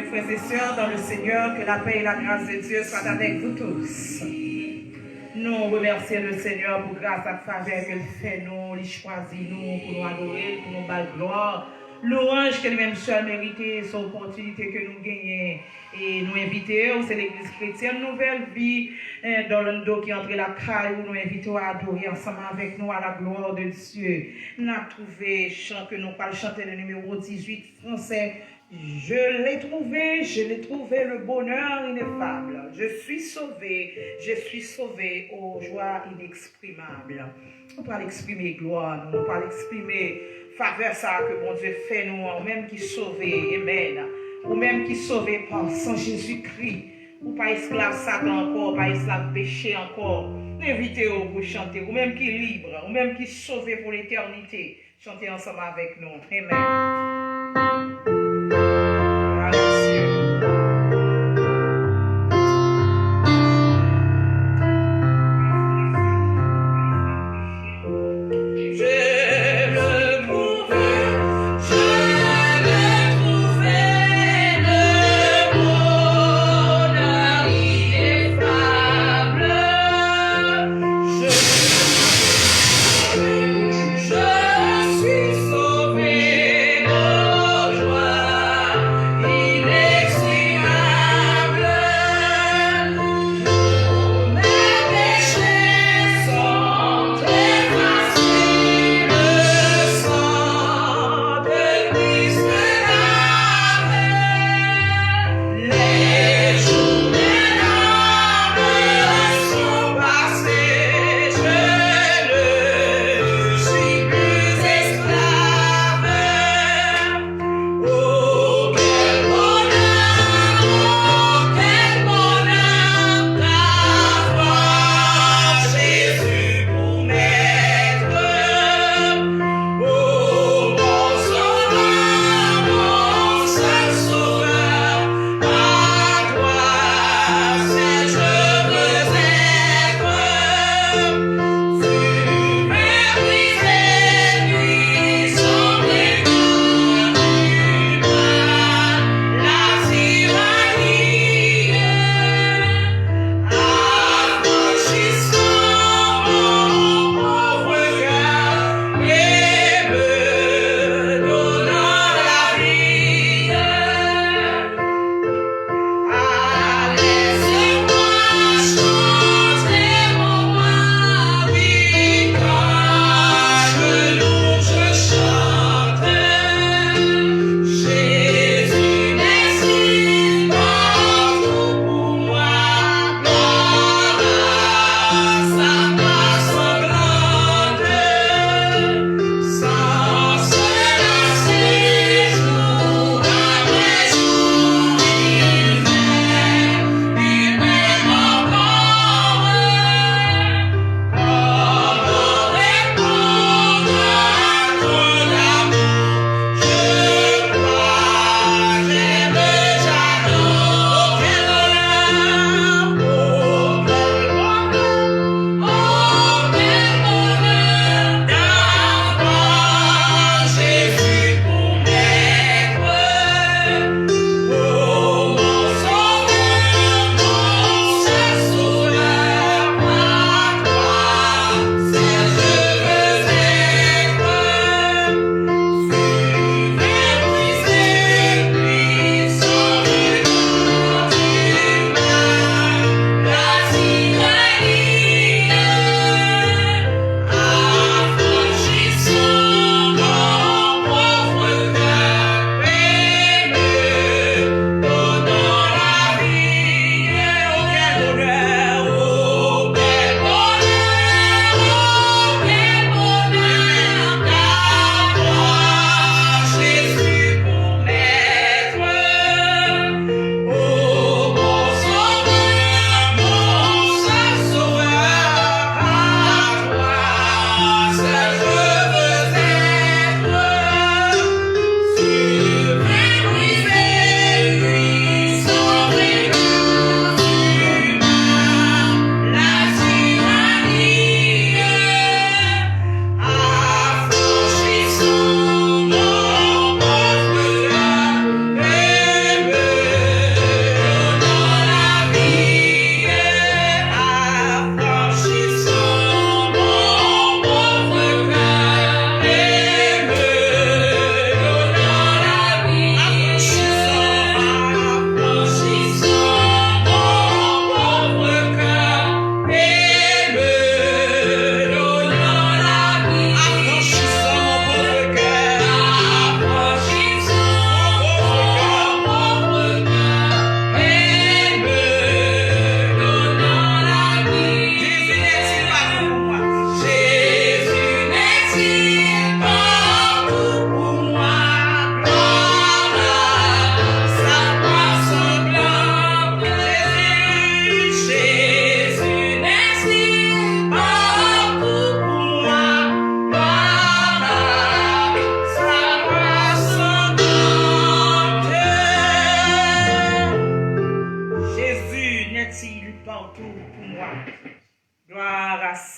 frères et sœurs dans le Seigneur, que la paix et la grâce de Dieu soient avec vous tous. Nous remercions le Seigneur pour grâce à faveur qu'il fait nous, il choisit nous pour nous adorer, pour nous battre gloire. Louange que lui-même seul mérité, son opportunité que nous gagnons et nous inviter, c'est l'église chrétienne Nouvelle Vie dans le dos qui entre la caille où nous invitons à adorer ensemble avec nous à la gloire de Dieu. Nous avons trouvé chant que nous parlons chanter le numéro 18 français. Je l'ai trouvé le bonheur ineffable. Je suis sauvé aux joies inexprimables. On peut exprimer gloire, on peut exprimer faveur ça que bon Dieu fait nous, ou même qui sauvé, amen, ou même qui sauvé par son Jésus-Christ, ou pas esclave Satan encore, pas esclave péché encore. Invitez-vous pour chanter, ou même qui est libre, ou même qui est sauvé pour l'éternité. Chantez ensemble avec nous, amen. Je suis sauvé.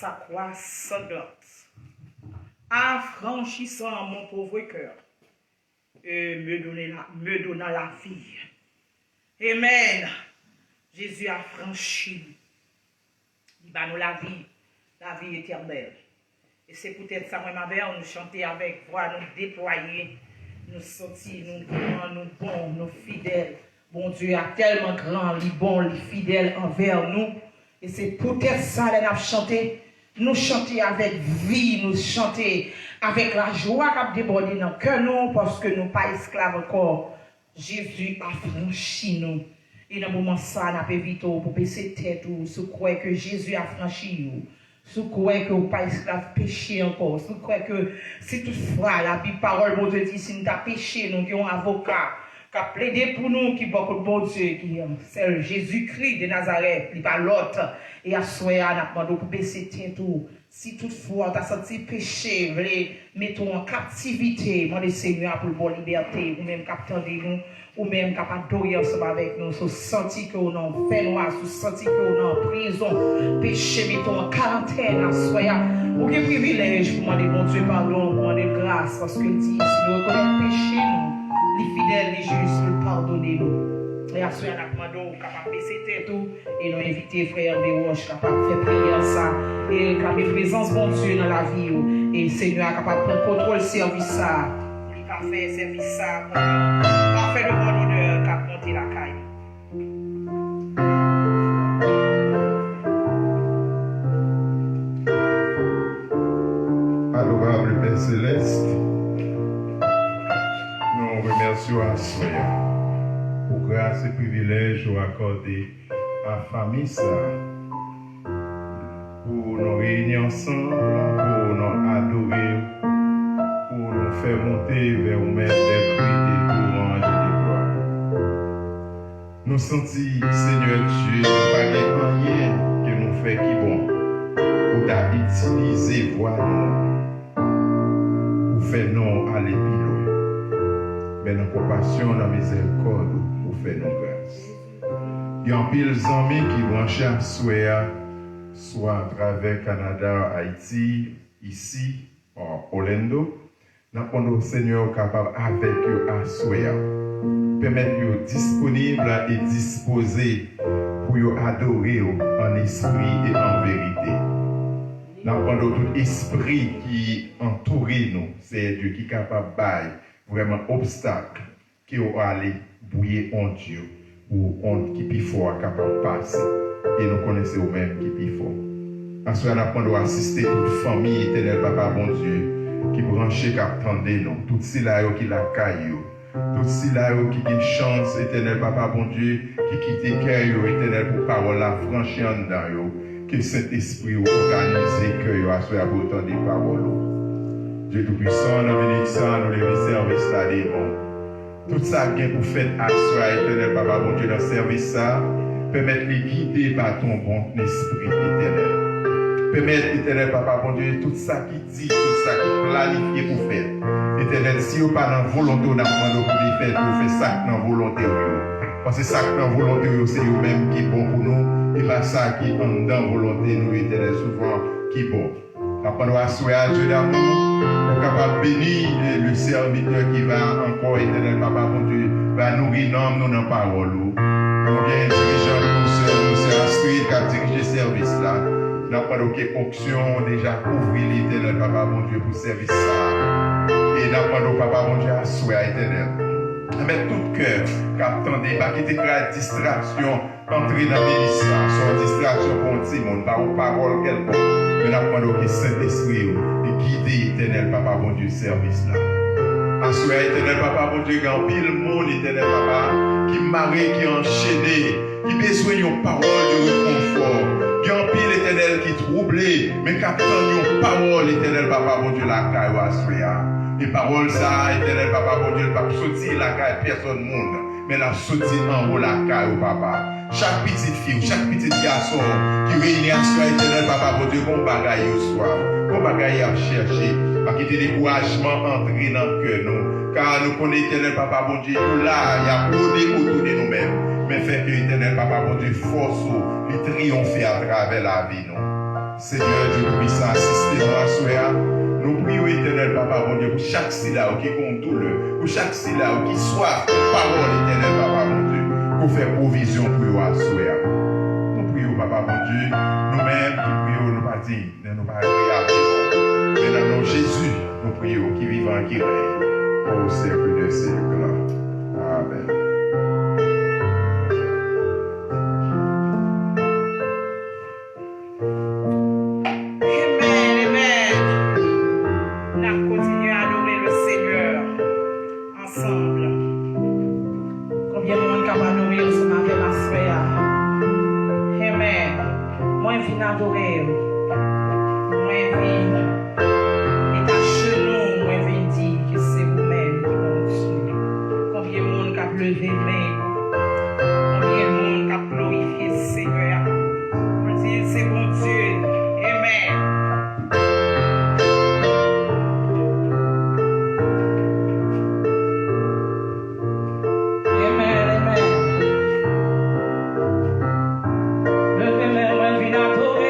sa croix sanglante, affranchissant mon pauvre cœur et me donnant la vie. Amen. Jésus a franchi. Il va nous la vie éternelle. Et c'est peut-être ça, moi, ma mère, nous chanter avec voix, nous déployer, nous sortir, nous grands, nous bons, nous fidèles. Bon Dieu a tellement grand, les bons, les fidèles envers nous. Et c'est peut-être ça, nous avons chanté. Nous chanter avec vie, nous chanter avec la joie qui a débordé dans le cœur, nous, parce que nous ne sommes pas esclaves encore. Jésus a franchi nous. Et dans le moment ça, nous avons évité pour baisser tête, ou se croire que Jésus a franchi nous. Si vous croyez que vous n'êtes pas esclave péché encore, si vous croyez que si toutefois la Bible parole, bon Dieu dit, si nous avons péché, nous avons un avocat qui a plaidé pour nous, qui est beaucoup de bon Dieu, qui c'est Jésus-Christ de Nazareth, il n'est pas l'autre. Et à soi, on a demandé pour baisser tête tout. Si toutefois tu as senti péché, mettons en captivité, demandez Seigneur pour bonne liberté, ou même captez nous, ou même capable d'adorer ensemble avec nous, si senti que nous en fait noir, si senti que nous en prison, péché, mettons en quarantaine, à soi, ou quel privilège pour demander bon Dieu pardon, pour demander grâce, parce que dit, si nous reconnaissons le péché, nous, les fidèles, les justes, nous pardonnez-nous. Et à ce moment-là, nous sommes capables de baisser tête et nous inviter frère Béroche, capable de faire prière ça, et capable de présence bon Dieu dans la vie, et Seigneur capable de prendre contrôle service ça, il va faire service ça, va faire le bon honneur, qu'a monté la caille. Adorable Père Céleste, nous remercions à Soya pour grâce et privilège accordé à la famille ça, pour nous réunir ensemble, pour nous adorer, pour nous faire monter vers vous-même des cris, des louanges et des gloires. Nous sentons, Seigneur Dieu, pas rien que nous fait qui bon, pour t'utiliser voix nous, pour faire nous aller plus loin. Mais dans compassion, dans miséricorde, pour faire nos grâces. Il y a un pile d'amis qui branchent à soit à travers Canada, Haïti, ici, en Orlando. Nous avons le Seigneur capable avec eux à Soya. Permettre eux disponibles et disposés pour eux adorer en esprit et en vérité. Nous avons tout esprit qui entoure nous. C'est Dieu qui est capable de vraiment obstacle qui va aller bouiller en Dieu ou on qui plus fort capable de passer et nous connaissons nous-mêmes qui plus fort. Ensuite, nous avons assister toute famille éternelle, Papa bon Dieu, qui branche, qui attendait nous, tout cela qui la caille, tout cela qui a une chance éternelle, Papa bon Dieu, qui quitte le cœur éternel pour parole la franchir en dedans, que cet esprit organise que à ce pour entendre des paroles. Dieu Tout-Puissant, nous bénissons, nous les services là des bons. Tout ça bien pour faire à soi, éternel, Papa, bon Dieu, dans le service ça, permettre de guider par ton bon esprit éternel. Permettre, éternel, Papa, bon Dieu, tout ça qui dit, tout ça qui planifie pour faire. Éternel, si vous pas dans volonté, on a demandé pour les faire, pour faire ça dans volonté. Parce que ça dans volonté, c'est vous-même qui est bon pour nous, et pas ça qui est dans volonté, nous, éternel, souvent, qui est bon. Après, nous assoyons Dieu d'amour, pour capable bénir le serviteur qui va encore, éternel, Papa, bon Dieu, va nourrir nous dans la parole. Nous bien dirigeant nous sommes Astrid qui a dirigé le service là. Nous n'avons pas d'aucune option déjà couvrir l'éternel, Papa, bon Dieu, pour service ça. Et nous n'avons pas, Papa, bon Dieu, assoyons éternel. Avec tout cœur, qu'attendez, pas quitter la distraction, entrer dans l'église, sans distraction pour un petit monde, par une parole quelconque. Mais nous avons que Saint-Esprit et guider éternel, Papa, bon Dieu, service là. Assoyez éternel, Papa, bon Dieu, grand pile monde, éternel, Papa, qui marée, qui enchaîné, qui besoin d'une parole de réconfort. Grand pile éternel qui troublé, mais qui attend une parole, éternel, Papa, bon Dieu, la caille, assoyez. Et parole ça, éternel Papa, bon Dieu, pas sortir la caille personne monde, mais la sortir en haut la caille au Papa. Chaque petite fille, chaque petit garçon qui réunit à soi, éternel Papa, bon Dieu, qu'on bagaille au soir, qu'on bagaille à chercher, pas qu'il y ait découragement entrer dans le cœur nous, car nous connaissons éternel Papa, bon Dieu, nous là, il y a beaucoup autour de nous-mêmes, mais fait que éternel Papa, bon Dieu, force ou triompher à travers la vie nous. Seigneur Dieu puissant, assistez-nous à soi. Nous prions éternel Papa bon Dieu pour chaque syllabe qui compte douleur, pour chaque syllabe qui soit parole éternel Papa bon Dieu, pour faire provision pour eux à soi. Nous prions Papa bon Dieu, nous-mêmes qui prions, nous pas dire, nous pas prier, mais dans le nom de Jésus, nous prions qui vivant, qui règne au siècle des siècles. Amen. Adorer, moi vine, et à genoux, moi vine dire que c'est vous-même qui m'ont tué. Combien de monde qui a levé main, combien de monde qui a glorifié le Seigneur. On dit c'est bon Dieu, amen. Levez-moi, moi vine adorer.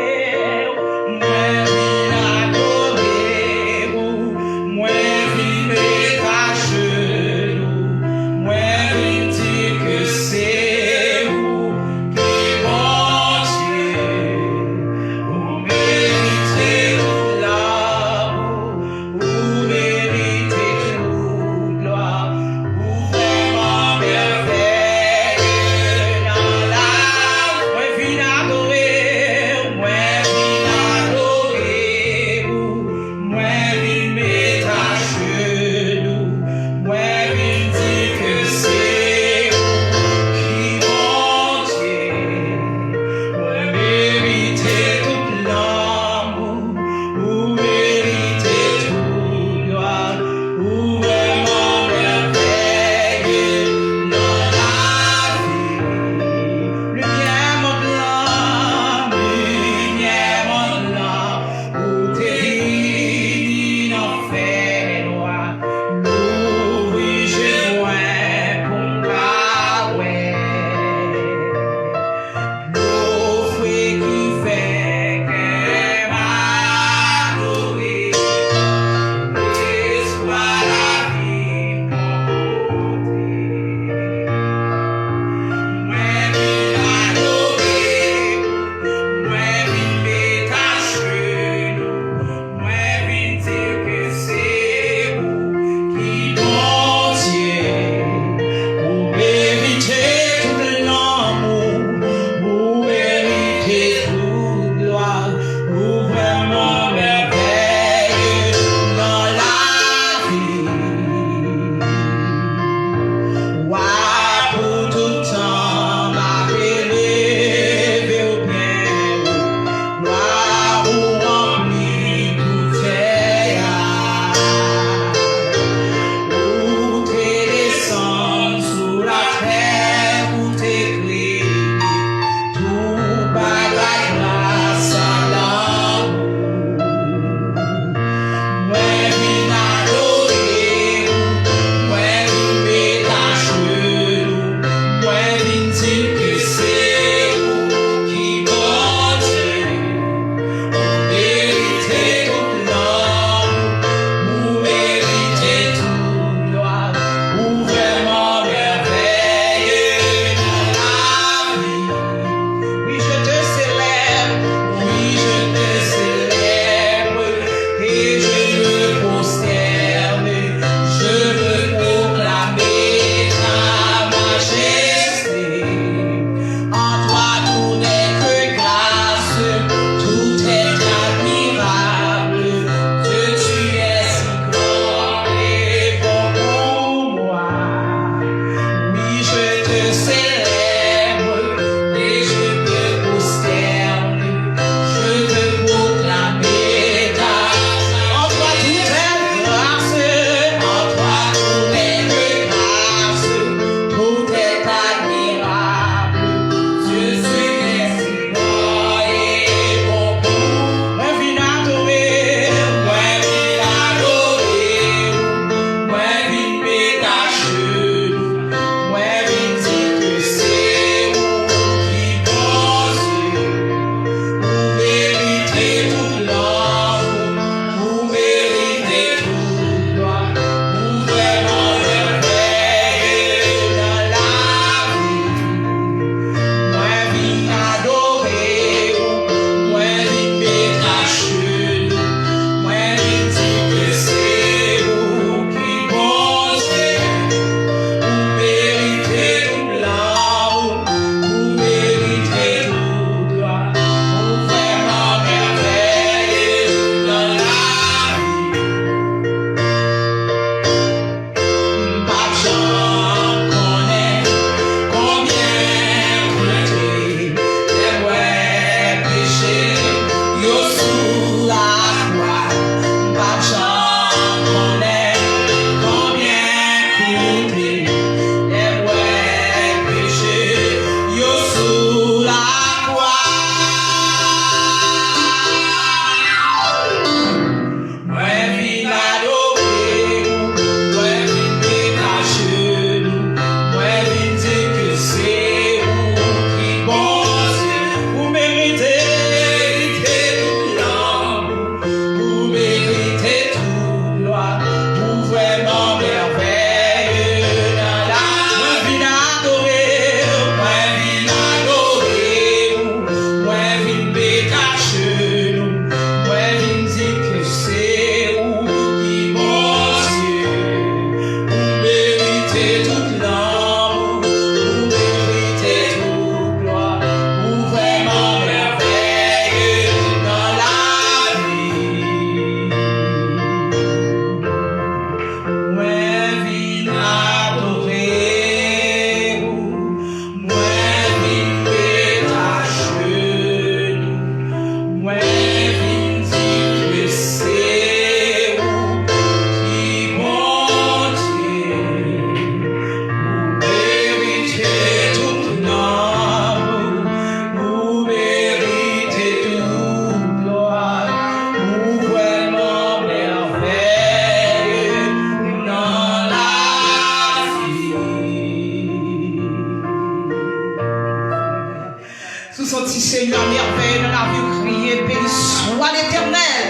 Seigneur, merveille dans la vie criée. Béni soit l'Éternel.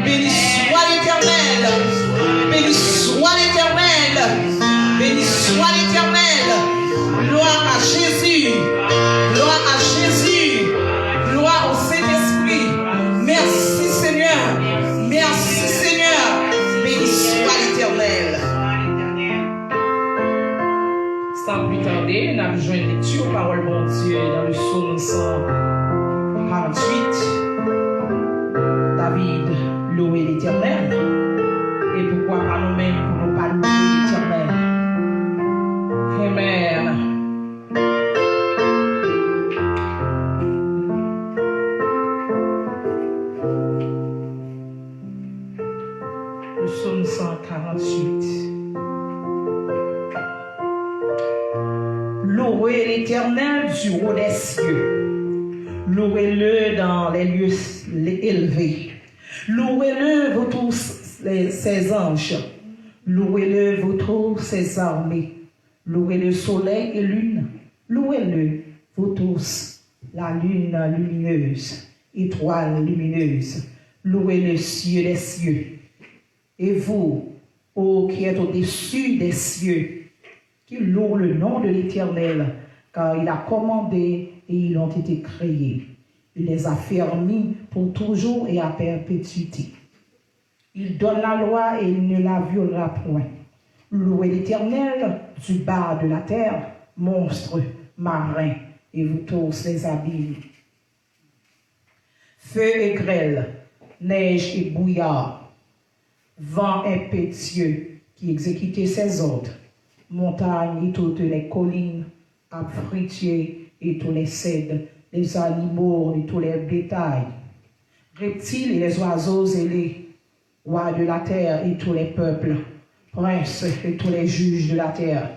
Béni soit l'Éternel. Béni soit l'Éternel. Béni soit l'Éternel. Gloire à Jésus. Gloire à Jésus. Gloire au Saint-Esprit. Merci Seigneur. Merci Seigneur. Béni soit l'Éternel. Sans plus tarder, nous avons besoin de lecture, parole bon Dieu, dans le psaume 148. David louait l'Éternel. Et pourquoi pas nous-mêmes pour ne pas louer l'Éternel? Amen. Le psaume 148. Louez l'Éternel du haut des cieux. Louez-le dans les lieux élevés. Louez-le, vous tous ses anges. Louez-le, vous tous ses armées. Louez le soleil et lune. Louez-le, vous tous, la lune lumineuse, étoile lumineuse. Louez le cieux des cieux. Et vous, ô qui êtes au-dessus des cieux, qui louent le nom de l'Éternel, car il a commandé et ils ont été créés. Il les a fermis pour toujours et à perpétuité. Il donne la loi et il ne la violera point. Louez l'Éternel du bas de la terre, monstres, marins, et vous tous les abîmes. Feu et grêle, neige et brouillard, vent impétueux qui exécutait ses ordres, montagnes et toutes les collines, arbres fruitiers et tous les cèdres, les animaux et tous les bétails, reptiles et les oiseaux ailés, rois de la terre et tous les peuples, princes et tous les juges de la terre,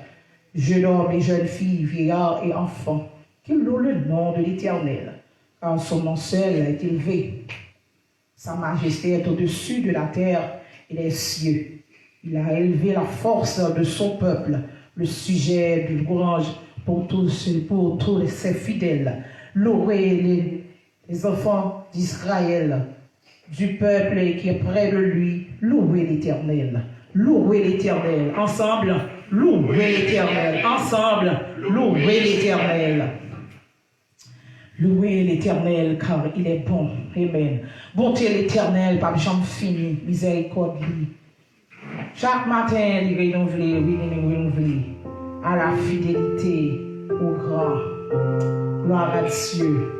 jeunes hommes et jeunes filles, vieillards et enfants, qui louent le nom de l'Éternel, car son nom seul est élevé. Sa majesté est au-dessus de la terre et des cieux. Il a élevé la force de son peuple, le sujet du louange pour tous ses fidèles. Louez les enfants d'Israël, du peuple qui est près de lui. Louez l'Éternel. Louez l'Éternel. Ensemble, louez l'Éternel. Ensemble, louez l'Éternel. Louez l'Éternel car il est bon. Amen. Bonté l'Éternel, pas jamais fini. Miséricorde lui. Chaque matin, il renouvelle à la fidélité au grand. Gloire à Dieu.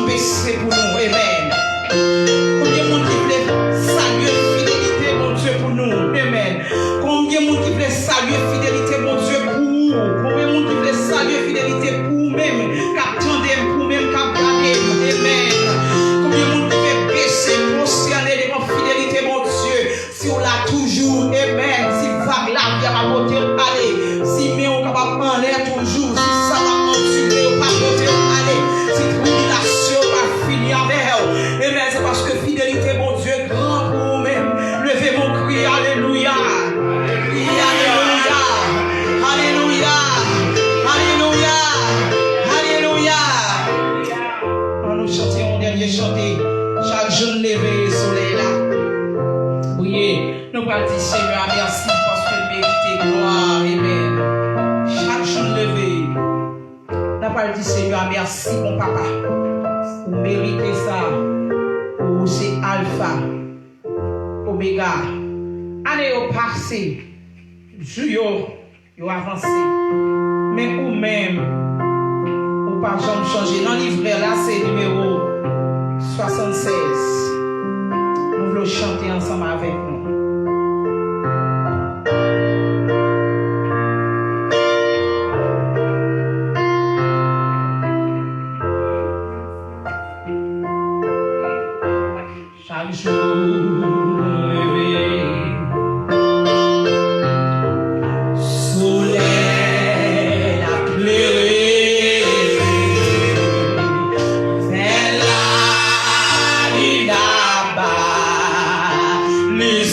jamais baisser pour nous. Amen. Combien de monde qui voulait saluer fidélité, mon Dieu, pour nous. Amen. Combien de monde qui voulait saluer fidélité, mon Dieu, pour nous. Combien de monde qui voulait saluer fidélité pour nous-mêmes, qu'attendez pour nous-mêmes, qu'attendez. Amen. Combien de monde qui fait baisser, prosterner devant fidélité, mon Dieu, si on l'a toujours. Amen. Si vague la vie à côté, allez. Si mais on capable en l'air toujours, si ça va continuer, on va côté, allez. Si tribulation va finir avec elle. Amen. C'est parce que fidélité, mon Dieu, grand pour nous-mêmes. Levez mon cri, alléluia. Alléluia. Alléluia. Alléluia. Alléluia. On nous chanter mon dernier chanter. Chaque jour levé, soleil là. Oui, nous allons dire Seigneur, merci parce que mérite gloire. Amen. Chaque jour levé. Nous allons dire Seigneur, merci mon papa. Vous méritez ça. Vous c'est Alpha, Oméga. Année au passé, jour yo avancé. Mais ou même, ou pas jamais changer. Dans le livret là, c'est numéro 76. Nous voulons chanter ensemble avec nous. Chaque jour levé, soleil a pleuré, vers la ligne là-bas, les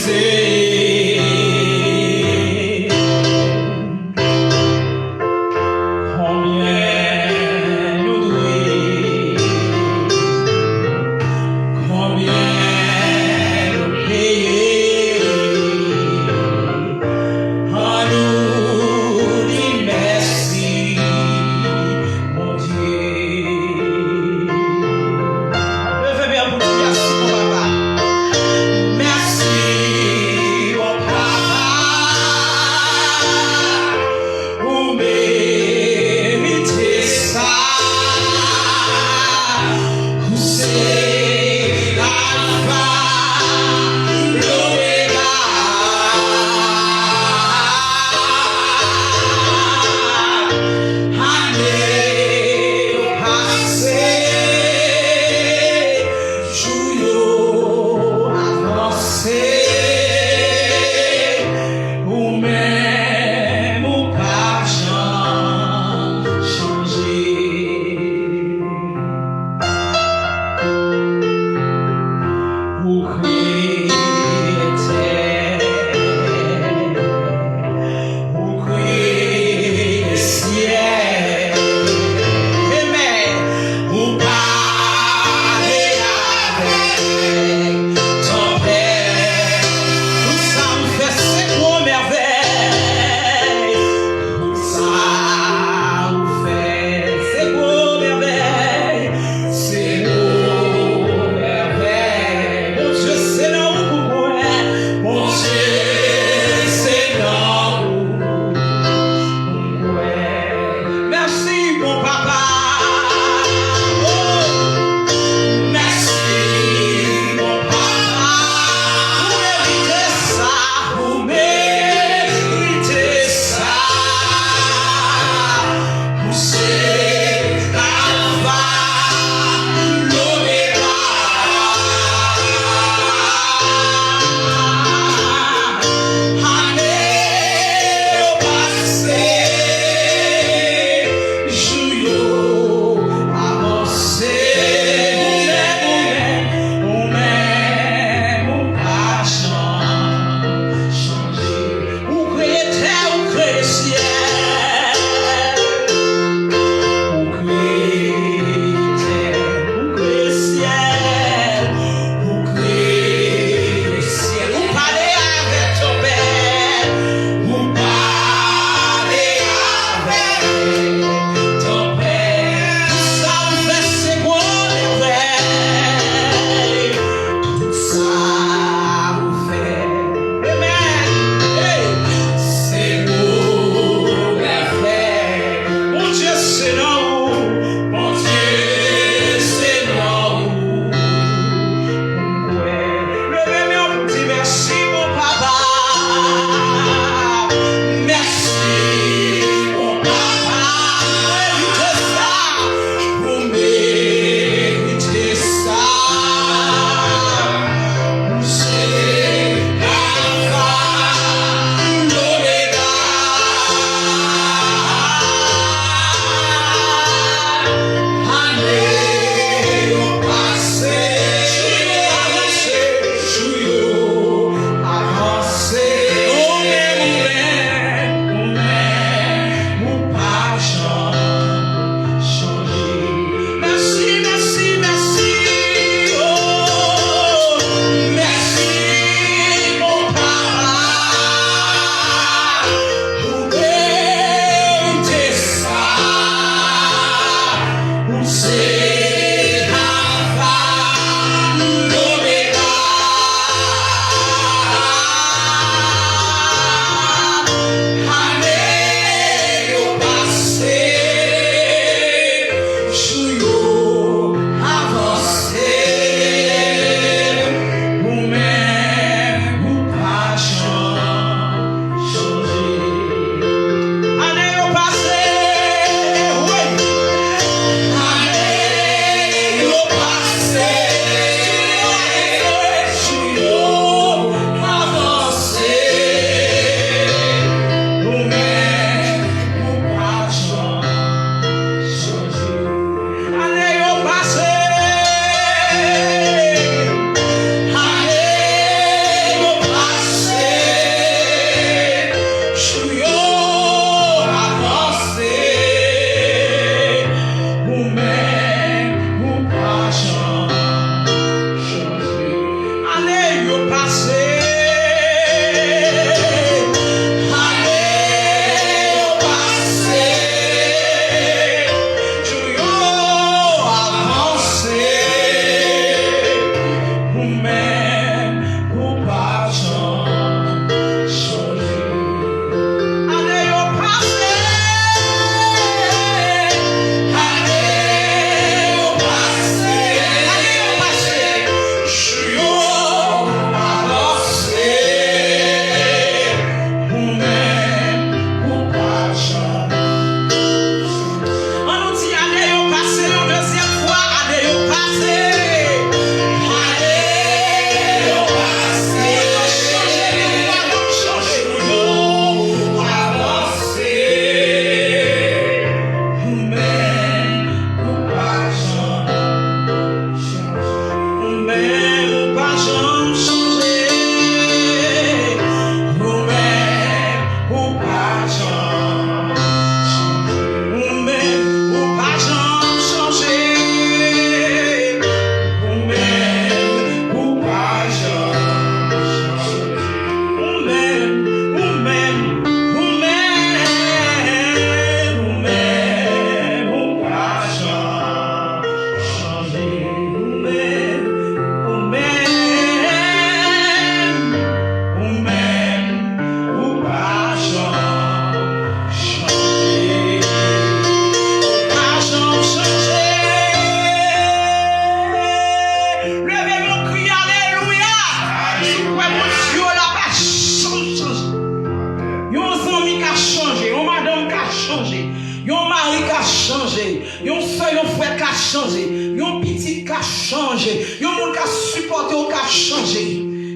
changé. Yon mari qui a changé. Yon soeur, yon frère qui a changé. Yon petit qui a changé. Yon monde qui a supporté ou qui a changé.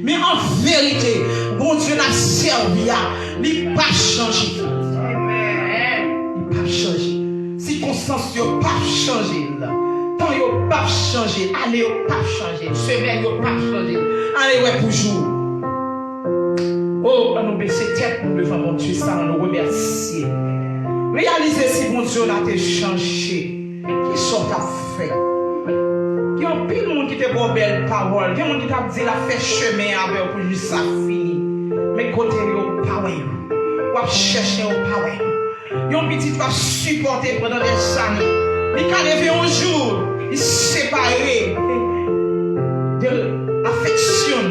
Mais en vérité, bon Dieu n'a servi, il n'a pas changé. Amen. Il n'a pas changé. Circonstances n'ont pas changé. Temps n'ont pas changé. Année n'ont pas changé. Semaine n'ont pas changé. Allez, ouais, pour jour. Oh, on nous baisse tête nous devant mon Dieu, ça, on nous remercie. Réalisez si mon Dieu a été changé. Qui sont à fait. Il y a un pile monde qui te bon belle parole. Il y a un monde qui t'a dit la fait chemin avec pour juste ça fini. Mais côté yo pas ouais. Ou chercher au pas ouais. Il y a un petit qui va supporter pendant des années. Il can lever un jour, il séparé de l'affection.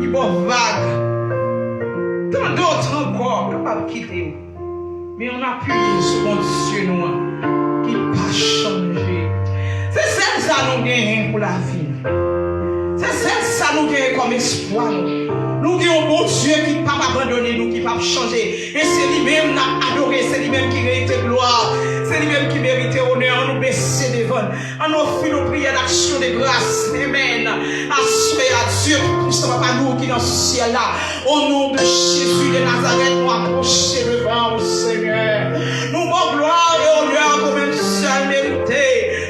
Il va vague. Tant d'autres encore capables de quitter. Mais on appuie sur mon Dieu noir qui n'a pas changé. C'est ça nous gagnons pour la vie. C'est ça nous gagnons comme espoir. Nous gagnons un bon Dieu qui ne peut pas abandonner nous, qui ne peut pas changer. Et c'est lui-même qui a adoré, c'est lui-même qui mérite gloire. C'est lui-même qui mérite honneur. Nous baisser devant. On offre nos prières d'action de grâce. Amen. Assurez à Dieu qui puisse pas nous qui dans ce ciel-là. Au nom de Jésus de Nazareth, nous approcher devant au Seigneur. Nous avons gloire et honneur comme un seul mérité.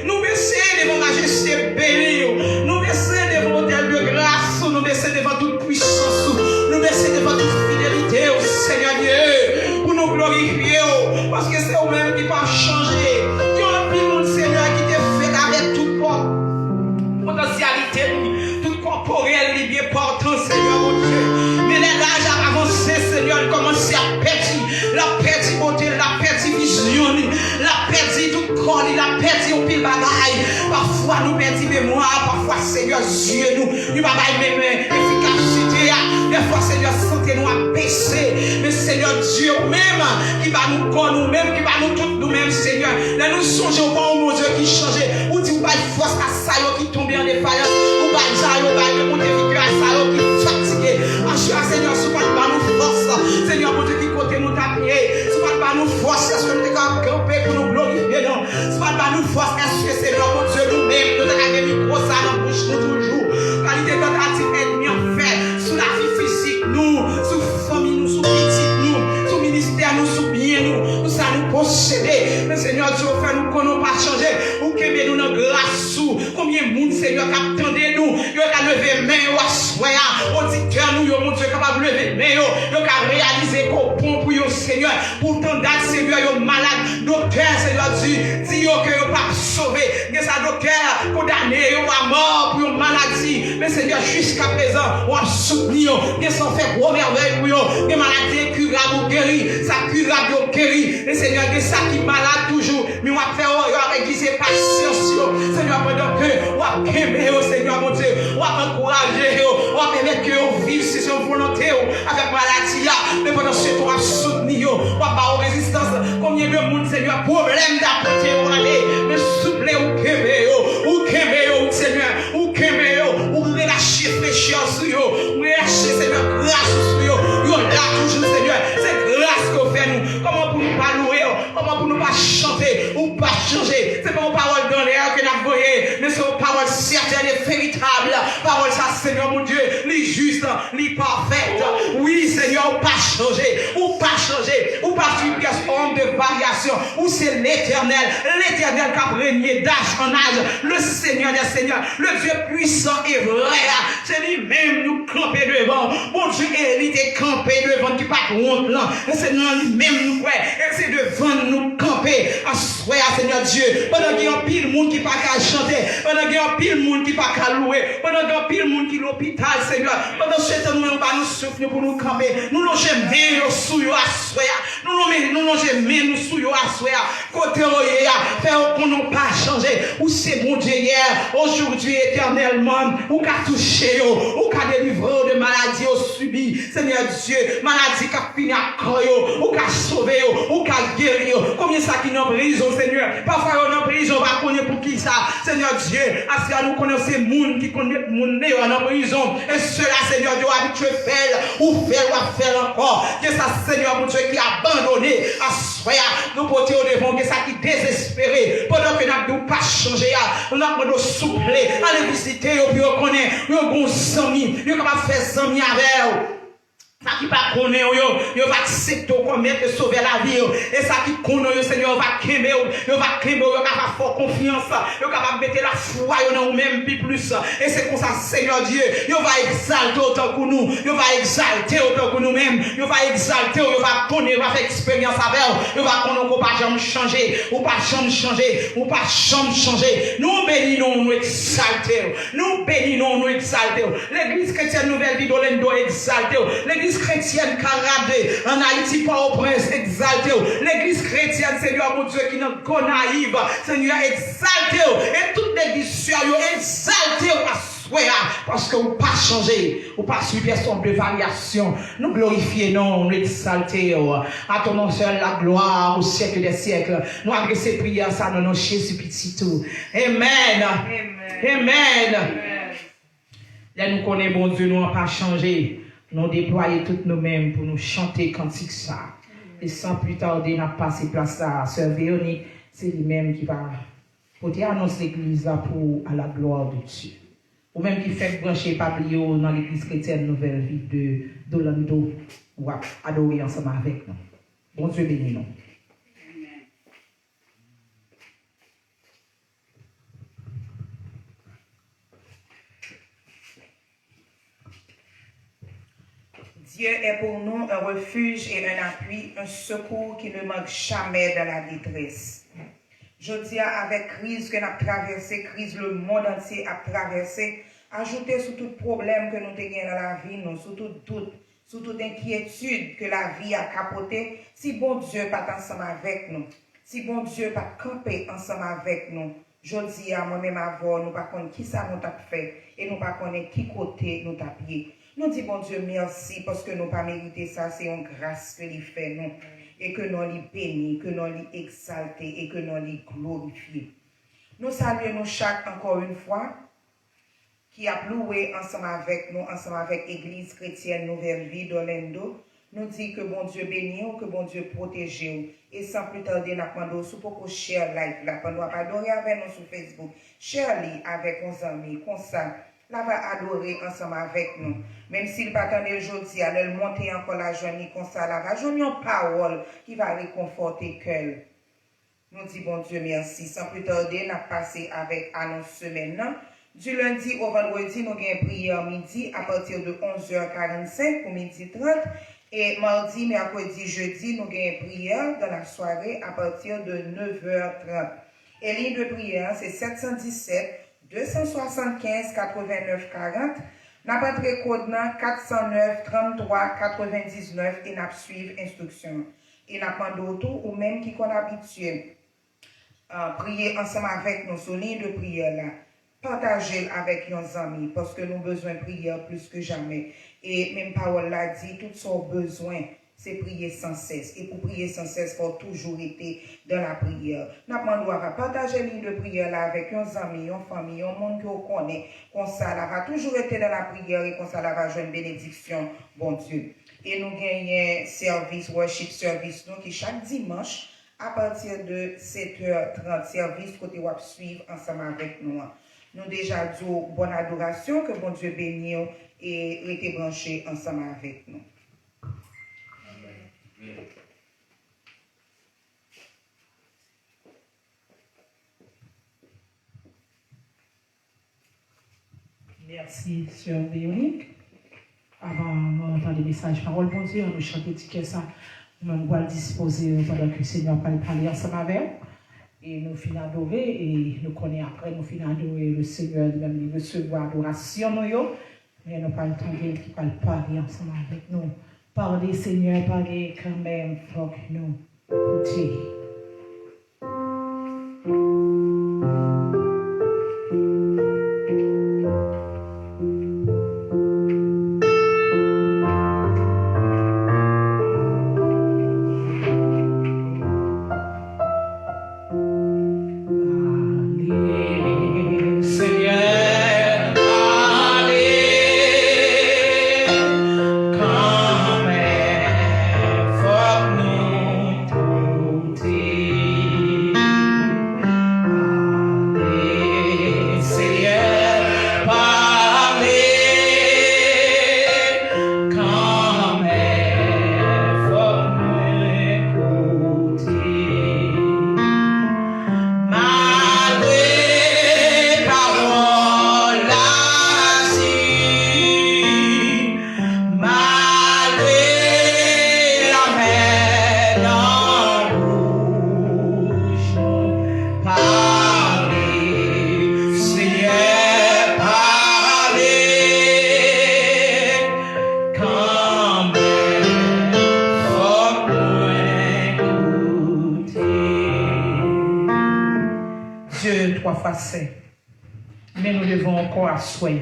Nous baisser devant majesté bénie. Nous baisser devant l'autel de grâce. Nous baisser devant toute puissance. Nous baisser devant toute fidélité au Seigneur Dieu. Pour nous glorifier. Parce que c'est vous-même qui pas changer. Il y a un peu de Seigneur qui te fait avec toute potentialité, toute corporelle, bien portant, Seigneur mon Dieu. Mais les âges a avancé, Seigneur, il commence à perdre. La perte beauté, la perte vision, la perte tout corps, la perte au pile bagaille. Parfois nous perdons mémoire, parfois Seigneur Dieu nous bagaille même efficacité. Des fois Seigneur santé nous a baissé. Mais Seigneur Dieu même qui va nous connaître nous-mêmes, qui va nous toutes nous-mêmes Seigneur. Là nous songeons au mon Dieu qui change. Ou dit ou pas force à ça qui tombe en défaillance. Ou pas ça, ou pas de monter victoire à ça qui fatigué. Ensuite Seigneur, sous pas nous force. Seigneur mon Dieu qui côté nous taper. Sous pas nous force, est-ce que nous sommes campés pour nous glorifier non. Sous pas nous force, est-ce que Seigneur mon Dieu nous-mêmes nous avons des micros ça dans bouche nous toujours. Qualité tentative ennemi en fait sous la vie physique nous, sous famille nous, sous petite nous, sous ministère nous, sous bien nous ça nous posséder. Mais Seigneur Dieu fait nous qu'on n'a pas changé. Ou que nous dans grâce sous. Combien de monde Seigneur qui attendait nous, il a levé main ou assoya, auditeur nous, mon Dieu capable de lever main, il a réalisé qu'au pont pour yo Seigneur. Pourtant date Seigneur yo malade, docteur Seigneur dit que yo pas sauvé. Que ça docteur condamné yo à mort pour une maladie. Mais Seigneur jusqu'à présent, on a soutenu que ça fait gros merveille pour yo. Des maladies curables ou guéri, ça curable ou guéri. Et Seigneur que ça qui malade toujours, mais on va faire aiguiser patience Seigneur pendant que on va aimer Seigneur mon Dieu, on va encourager, on va permettre que on vive si c'est une volonté avec maladie mais pendant ce temps on va soutenir, on va pas aux résistance. Combien de monde Seigneur problème d'apporter on aller, mais s'il vous plaît ou Seigneur, ou relâcher péché sur yo, ou relâcher Seigneur grâce sur yo là toujours Seigneur, c'est grâce qu'on fait nous. Comment pour nous pas louer, comment pour nous pas chanter ou pas changer. C'est pas une parole dans l'air que nous avons voyé, mais c'est une parole certaine et véritable. Parole ça Seigneur mon Dieu, les juste, les parfaite. Oui Seigneur, ou pas changer, ou pas subir homme de variation, ou c'est l'éternel qui a régné d'âge en âge, le Seigneur des Seigneurs, le Dieu puissant et vrai. C'est lui-même nous camper devant. Mon Dieu hérité camper devant qui pas honte là. C'est lui-même nous ouais, et c'est devant nous camper. Assoyez Seigneur Dieu. Pendant qu'il y a un pile monde qui pas qu'à chanter, pendant qu'il y a un pile monde qui pas qu'à louer, pendant qu'il y a un pile monde qui l'hôpital Seigneur. Pendant ce temps nous pas nous souffrir pour nous camper. Nous longe main sous yo assoyez. Nous longe main nous sous yo assoyez. Côté oya, faire pour nous pas changer. Ou c'est bon Dieu hier, aujourd'hui éternellement, ou qu'a touché yo, ou qu'a délivré de maladie au subi. Seigneur Dieu, maladie qu'a fini à corps yo, ou qu'a sauvé yo, ou qu'a guéri yo. Combien ça qui dans prison Seigneur? Parfois on dans prison va connaître pour qui ça. Seigneur Dieu, à ce nous connaissons monde qui connaît monde dans prison et cela Seigneur Dieu habitué faire ou faire encore. Que ça, Seigneur, mon Dieu, qui a abandonné à soi, nous porter au devant, que ça qui désespéré, pendant que nous n'avons pas changé, nous avons soufflé, allez visiter, puis on connaît, nous avons des amis, nous avons fait des amis avec eux. Ça qui pas connaît yo va accepter comme maître sauver la vie et ça qui connaît yo Seigneur va kembe yo va capable fort confiance yo capable mettre la foi yo dans même plus et c'est comme ça Seigneur Dieu yo va exalter autant que nous yo va exalter autant que nous même yo va exalter yo va connaître va faire expérience avec yo va connaître qu'on pas jamais changer ou pas jamais changer ou pas jamais changer nous bénissons nous exalter nous bénissons nous exalter l'église chrétienne nouvelle vie d'Olendo exalter l'église chrétienne Caradé, en Haïti, Port-au-Prince, exalté. L'église chrétienne, Seigneur, mon Dieu, qui n'est pas naïve, Seigneur, exalté. Et toute l'église sur exalté à soi, parce que vous pas changé, vous pas suivi son de variation. Nous glorifions, nous exaltons. À ton nom seul la gloire au siècle des siècles. Nous adressons prière ça dans nos Jésus petit tout. Amen. Amen. Là, nous connaissons, bon Dieu, nous n'avons pas changé. Nous déployer toutes nous-mêmes pour nous chanter cantique ça. Et sans plus tarder, n'a passé place à Sœur Véronique, c'est lui-même qui va porter annonce l'église là pour à la gloire de Dieu. Ou même qui fait brancher Pablio dans l'église chrétienne Nouvelle Vie d'Orlando, ou adorer ensemble avec nous. Bon Dieu bénis nous. Dieu est pour nous un refuge et un appui, un secours qui ne manque jamais dans la détresse. Je dis avec crise que nous avons traversé, crise le monde entier a traversé, ajouter sur tout problème que nous avons dans la vie, nous, sur tout doute, sur toute inquiétude que la vie a capoté, si bon Dieu pas ensemble avec nous, si bon Dieu pas camper ensemble avec nous, je dis à moi-même avant, nous ne savons pas qui ça nous a fait et nous ne savons pas qui côté nous a pied. Nous disons, bon Dieu, merci parce que nous n'avons pas mérité ça, c'est une grâce que nous fait nous. Et que nous les bénis, que nous les exaltés et que nous les glorifiés. Nous saluons chaque encore une fois qui a loué ensemble avec nous, ensemble avec l'Église chrétienne Nouvelle Vie d'Orlando. Nous disons que bon Dieu bénit ou que bon Dieu protège. Et sans plus tarder, nous demandons si vous pouvez share live là, pendant nous adorer avec nous sur Facebook. Share avec nos amis, comme ça. Là va adorer ensemble avec nous. Même s'il pas attendre aujourd'hui, à le monter encore la journée comme ça, là va jouer une parole qui va réconforter le cœur. Nous disons bon Dieu merci. Sans plus tarder, nous passons avec annonce semaine. Du lundi au vendredi, nous avons une prière midi à partir de 11h45 pour midi 30. Et mardi, mercredi, jeudi, nous avons une prière dans la soirée à partir de 9h30. Et ligne de prière, c'est 717 275 89 40. N'a pas de code 409 33 99 et n'a suivre instruction. Et n'a pas d'autre ou même qui qu'on habitué prier ensemble avec nous sur ligne de prière là. Partagez avec nos amis parce que nous avons besoin de prière plus que jamais. Et même Paul l'a dit, tous son besoin, c'est prier sans cesse. Et pour prier sans cesse, il faut toujours être dans la prière. Nous demandons à partager une ligne de prière là avec nos amis, nos familles, nos monde que vous connaissez. Comme ça, là va toujours être dans la prière et comme ça, là va jouer une bénédiction, bon Dieu. Et nous gagnons service, worship service, nous qui chaque dimanche, à partir de 7h30, service côté web suivre ensemble avec nous. Nous déjà dit bonne adoration, que bon Dieu bénisse et restez branchés ensemble avec nous. Merci, Sœur Véronique. Avant d'entendre les messages, parole, bon Dieu, nous chantons que ça, nous allons disposer pendant que le Seigneur va parler ensemble avec nous. Et nous finissons adorer, et nous connaissons après, nous finissons adorer le Seigneur, même recevoir l'adoration, mais nous pas entendre qui va parler ensemble avec nous. Parlez, Seigneur, parlez quand même, faut que nous écoutions. Come. français. Mais nous devons encore asseoir.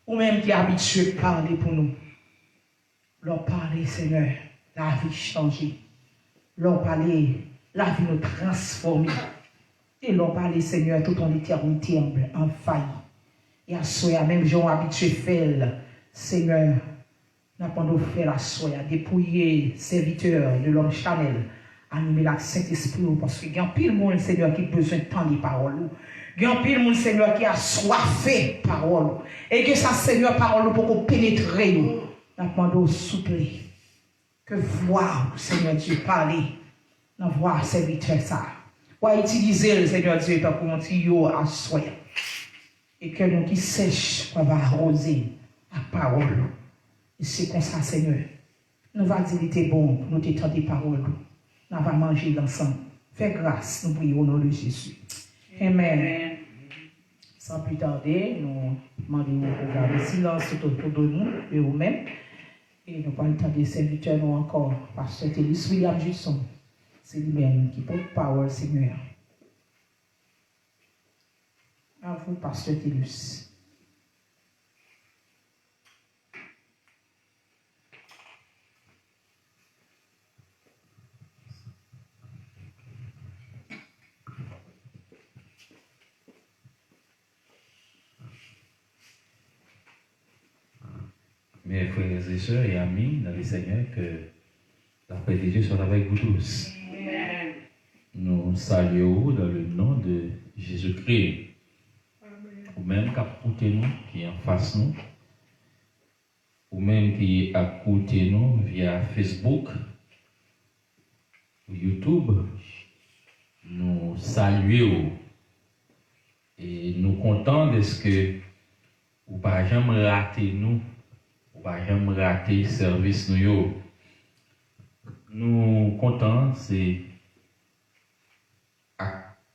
Ou même qui est habitué à parler pour nous. Leur parler, Seigneur, la vie changée. Leur parler, la vie nous transformer. Et leur parler, Seigneur, tout en éternité en faille. Et asseoir, même gens habitués à faire, Seigneur, nous avons fait la soya, dépouiller serviteurs de l'homme Chanel, animer la Saint-Esprit, parce qu'il y a un pile monde, Seigneur, qui a besoin de temps de parole. Il y a un pile monde, Seigneur, qui a soifé parole. Et que ça, Seigneur, parole, pour qu'on pénètre nous. Nous demandons souple. Que voir, Seigneur Dieu, parler. Nous voir serviteur ça. Ou utiliser le Seigneur Dieu, tant qu'on tuyau à soya. Et que nous qui sèche, on va arroser la parole. Et c'est comme ça, Seigneur. Nous allons dire qu'il était bon pour nous t'étendre des paroles. Nous allons manger ensemble. Fais grâce, nous prions au nom de Jésus. Amen. Sans plus tarder, nous demandons de garder le silence tout autour de nous et vous-même. Et nous allons entendre des serviteurs, nous encore, Pasteur Télis William Jusson. C'est lui-même qui porte parole, Seigneur. À vous, Pasteur Télis. Mes frères et sœurs et amis dans le Seigneur, que la paix de Dieu soit avec vous tous. Amen. Nous saluons dans le nom de Jésus-Christ. Ou même qui a écouté nous, qui est en face nous, ou même qui a écouté nous via Facebook ou YouTube, nous saluons et nous contents de ce que vous ne pouvez jamais rater nous. On va jamais rater le service nous. Nous contents, c'est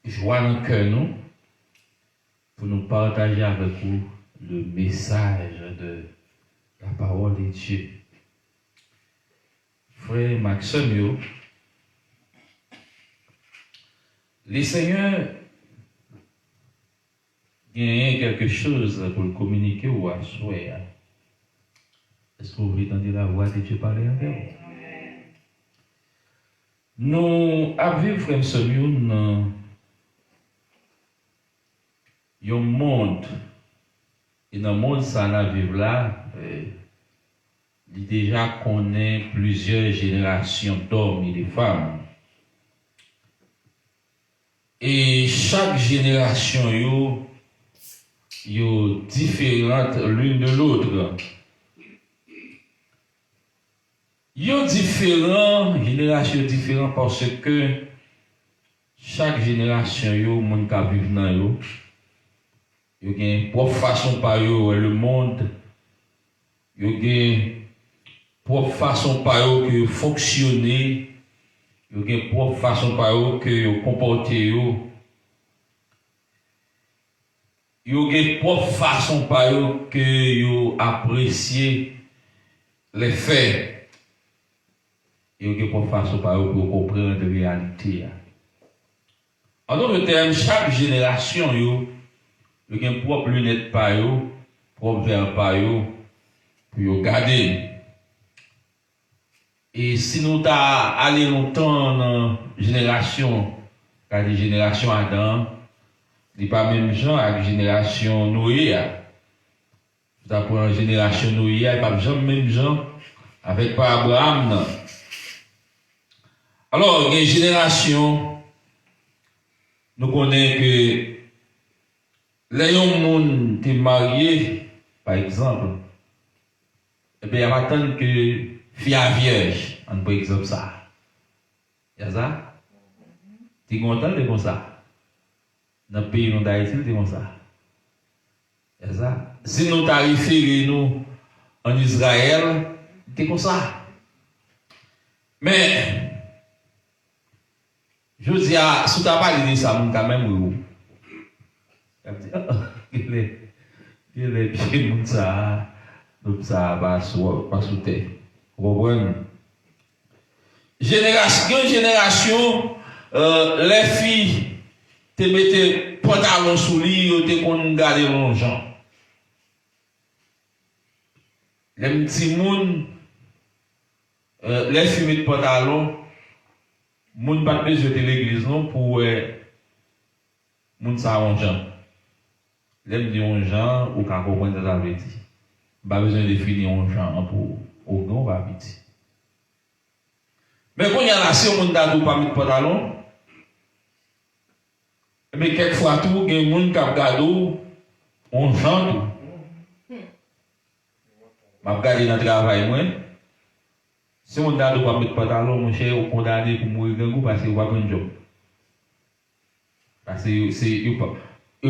joie dans le cœur nous pour nous partager avec vous le message de la parole de Dieu. Frère Maxime, le Seigneur a quelque chose pour le communiquer ou à souhait. Est-ce que vous voulez entendre la voix de Dieu parler avec vous? Nous avons, frère Samuel, dans un monde, et dans le monde, ça n'a vivre là, il déjà connaît plusieurs générations d'hommes et de femmes. Et chaque génération, est différente l'une de l'autre. Il y a différentes générations différentes parce que chaque génération, il y a des gens qui vivent dans eux. Il y a une propre façon par eux le monde. Il y a une propre façon par eux que fonctionner. Il y a une propre façon par eux que comporter. Il y a une propre façon par eux que apprécier les faits. Et il y a une façon pour comprendre la réalité. En d'autres termes, chaque génération, il y a une propre lunette par eux, propre verre par eux, pour garder. Et si nous allons longtemps dans la génération, la génération Adam, il n'y a pas même gens avec la génération Noé. Vous avez la génération Noé, il n'y a pas même gens avec pas Abraham. Alors, il y a une génération, nous connaissons que les gens qui sont mariés, par exemple, eh bien, il y a attendre que fille vierge, par exemple ça. Il y a ça? Tu es content de comme ça? Dans le pays d'Haïti, c'est comme ça. Il y a ça? Si nous t'avons référé nous en Israël, c'est comme ça. Mais, je dis, si tu n'as pas dit ça, mon quand même, oui. Il est bien, ça va sous terre. Vous comprenez? Génération, les filles te mettaient pantalon sous lui, yo te kon garder longeant. Les petits moun, les fumées de pantalon, moun pas besoin de l'église non pour moun sa longeant. Les me dit longeant ou ka comprendre ça veut dire. Pas besoin de définir longeant pour au grand va vite. Mais quand il y a la si on n'a pas mis de pantalon, mais quelquefois tout, il y a des gens qui regardent, on chante. Je regarde dans le travail, moi. Si on n'a pas mis de pantalon, mon cher, on condamné pour mourir d'un coup parce qu'il n'y a pas de job. Parce que c'est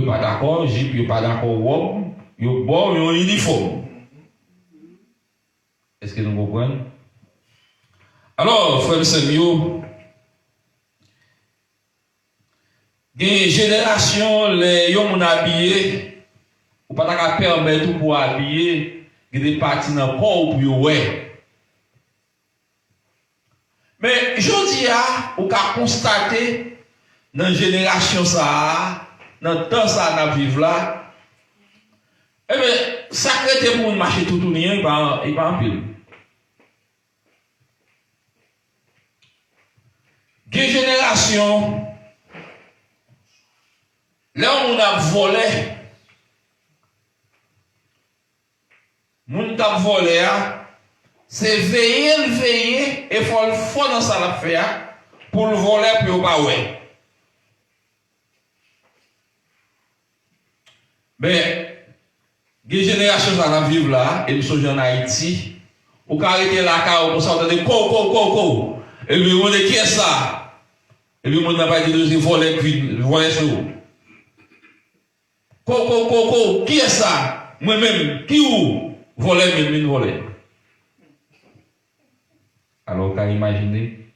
pas d'accord, Jeep, il pas d'accord, il y a un uniforme. Est-ce que nous comprenons? Alors, frère Samuel, des générations, les gens habillés, ou pas qu'à permettre pour habiller, des parties dans le corps pour ouais. Mais je dis ou qu'à constater dans la génération ça, dans le temps ça nous vivons là, eh bien, ça crée pour marcher tout le monde, il va en pile. Des générations, là où on a volé, moun t'a volé, c'est veiller, et faut le faire dans ça l'affaire, pour le voler, puis pas ouais. Mais, des générations ça va vivre là, et nous sommes en Haïti, ou quand arrêter la car, on s'entend de co, et puis on dit qui est ça? Et puis, on n'a pas dit de voler, puis voler sur vous. Qui est ça? Moi-même, qui ou? Voler, même, voler. Alors, qu'à imaginer?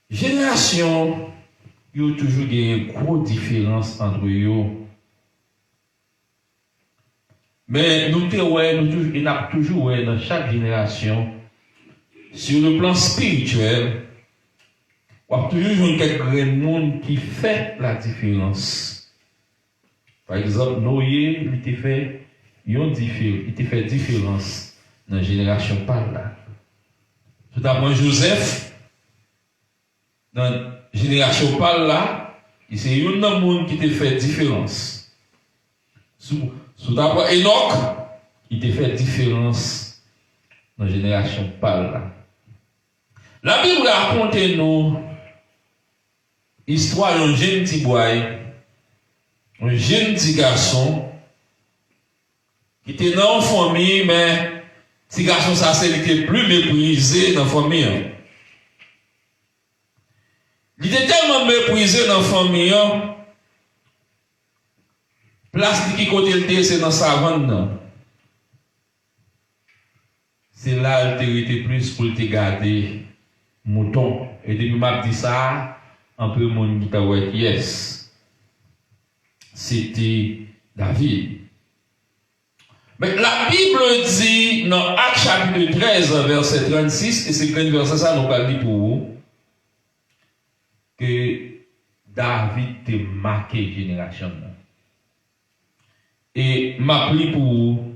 Génération, il y a toujours une grosse différence entre eux. Mais nous, il y a toujours dans chaque génération, sur le plan spirituel, il y a toujours quelques monde qui fait la différence. Par exemple, Noé, il te fait différence dans la génération par là. Tout d'abord, Joseph, dans la génération par là, c'est un monde qui te fait différence. Tout d'abord, Enoch, il te fait différence dans la génération par là. La Bible raconte nous l'histoire d'un jeune petit boy, un jeune petit garçon qui était dans la famille, mais petit garçon, ça c'est était plus méprisé dans la famille. Il était tellement méprisé dans la famille, place qui côté le thé, c'est dans sa savane. C'est là qu'il était plus pour te garder. Mouton. Et depuis m'a dit ça, un peu mon dit yes. C'était David. Mais la Bible dit dans Actes chapitre 13, verset 36, et c'est le verset ça nous parle pour vous, que David te marqué génération. Et m'a pris pour vous,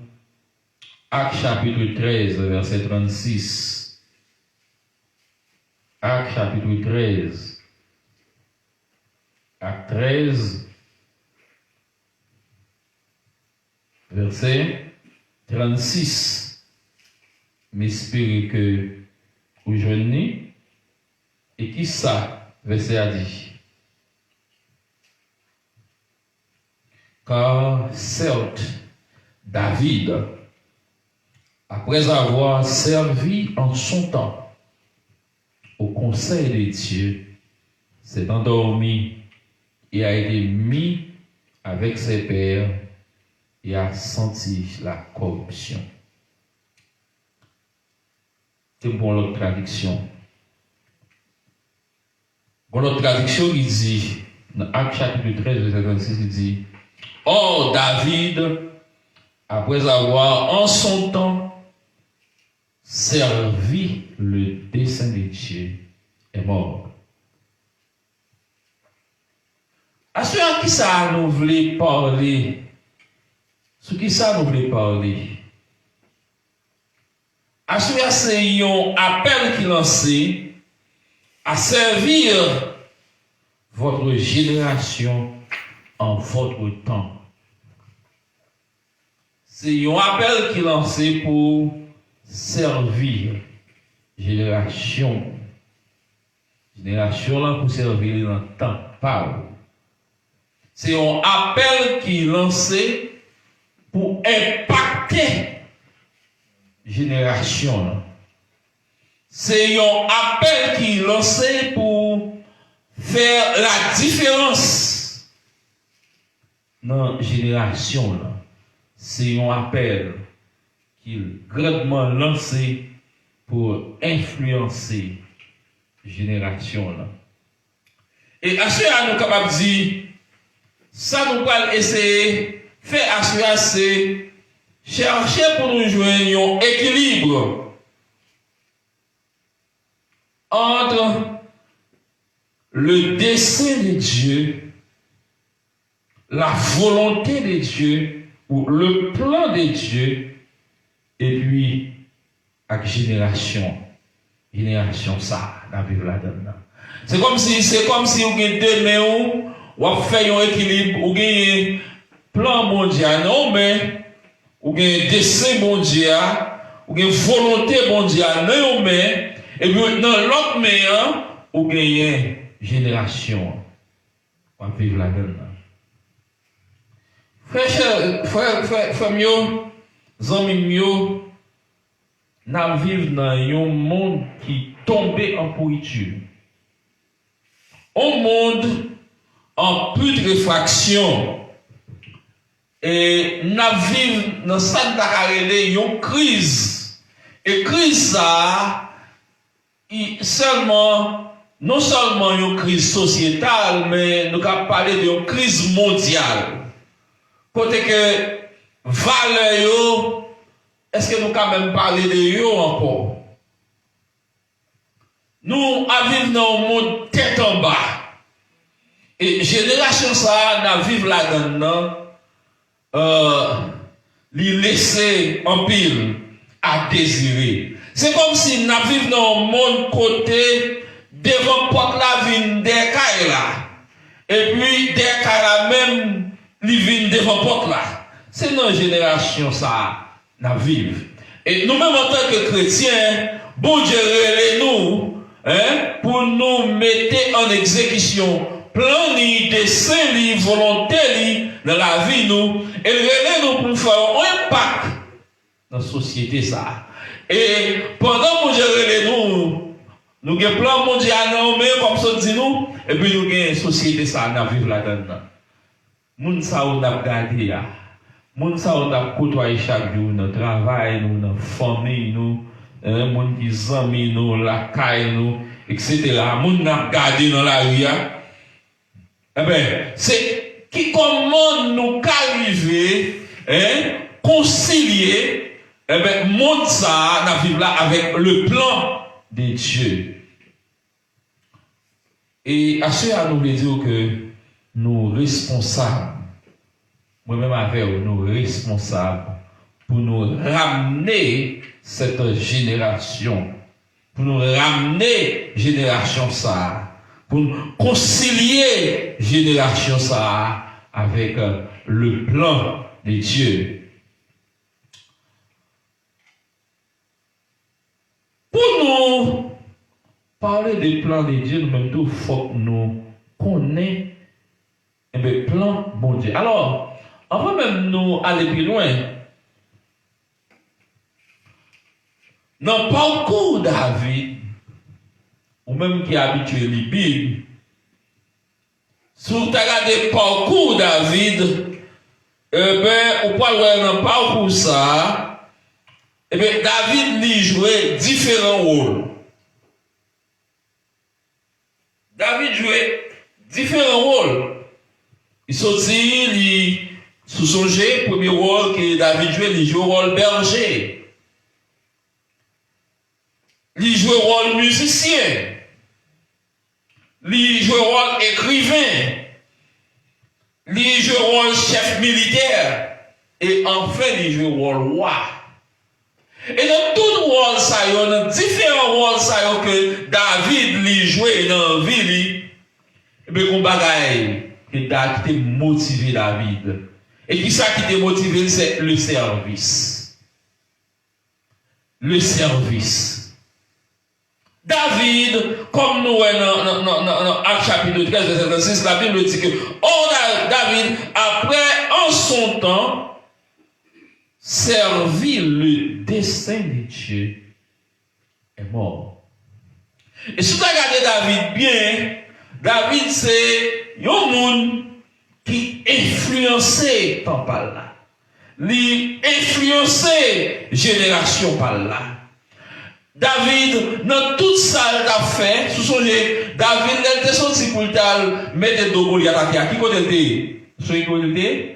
Actes chapitre 13, verset 36. Actes chapitre 13. Acte 13, verset 36. M'espérer que vous joignez. Et qui ça, verset a dit? Car certes, David, après avoir servi en son temps au conseil de Dieu, s'est endormi et a été mis avec ses pères et a senti la corruption. C'est pour l'autre traduction. Pour l'autre traduction, il dit, dans Actes chapitre 13, verset 26, il dit, or David, après avoir en son temps servi le dessein de Dieu, est mort. À ce qui ça nous voulait parler? Ce qui ça nous voulait parler? À ce que c'est un appel qui lancé à servir votre génération en votre temps. C'est un appel qui est lancé pour servir génération. Génération là pour servir dans le temps. Pas. C'est un appel qui est lancé pour impacter génération là. C'est un appel qui est lancé pour faire la différence dans la génération là. C'est un appel qui est grandement lancé pour influencer la génération là. Et à ce moment nous sommes capables de dire, ça nous va essayer, faire à ce c'est chercher pour nous joindre un équilibre entre le dessein de Dieu, la volonté de Dieu, ou le plan de Dieu, et puis, avec génération ça, la vivre là-dedans. C'est comme si vous avez deux mains, ou fait un équilibre, ou avez un plan mondial, non, mais, ou avez un dessein mondial, ou avez une volonté mondiale, non, mais, et puis, dans l'autre main, ou avez une génération, ou vivre là-dedans. Frère mieux, zami mieux, nous vivons dans un monde qui tombe en pourriture. Un monde en putréfaction. Et nous vivons dans cette une crise. Et crise ça, non seulement une crise sociétale, mais nous avons parlé d'une crise mondiale. Côté que valeur, est-ce que nous quand même parler de yo encore? Nous vivons dans un monde tête en bas. Et génération ça, nous vivons là-dedans, lui laisser en pile à désirer. C'est comme si nous vivons dans un monde côté devant porte la vigne des cailles là. Et puis des cailles même li vin devant porte là. C'est notre génération ça, n'a vivre. Et nous-mêmes en tant que chrétiens, bon Dieu relève nous, pour nous mettre en exécution plan ni dessein ni volonté ni dans la vie nous, et relève nous pour faire un impact dans la société ça. Et pendant que Dieu relève nous avons un plan mondial mais comme ça dit nous, et puis nous avons une société ça, n'a vivre là-dedans. Moun sa ou n'a gardé ya. Moun sa ou n'a côtoyé chaque jour dans travail nous, dans famille nous, moun qui zami nous, la caille nous, etc. Moun n'a gardé dans la rue. Eh ben, c'est qui commande nous qu'arriver, concilier, eh ben, monde ça, n'a vivre là avec le plan de Dieu. Et à ce à nous dire que nous responsables, moi-même avec nous responsables pour nous ramener cette génération, pour nous ramener génération ça, pour nous concilier génération ça avec le plan de Dieu. Pour nous parler des plans de Dieu, nous-mêmes tout faut que nous connaissions le plan bon Dieu. Alors, avant même nous aller plus loin, dans le parcours David, ou même qui est habitué à la Bible, si vous regardez le parcours David, on peut voir dans le parcours ça, David lui jouait différents rôles. David jouait différents rôles. Il sortit, sous son jet, premier rôle que David jouait, il jouait le rôle berger. Il jouait le rôle musicien. Il jouait le rôle écrivain. il joue rôle chef militaire et enfin il joue rôle roi. Et dans tout rôle ça, dans différents rôles ça que David lui jouait dans la vie, et bien qu'on bagaille qui t'a motivé David. Et qui ça qui t'a motivé, c'est le service. Le service. David, comme nous dans Actes chapitre 13, verset 6, la Bible dit que David, après en son temps, servit le dessein de Dieu, est mort. Et si vous regardez David bien, David c'est un monde qui influençait tant par là. Il influençait génération par là. David, dans toute salle d'affaires, sous son David, il était sorti pour le mettre de Goliath à qui côté était? Sur qui côté était?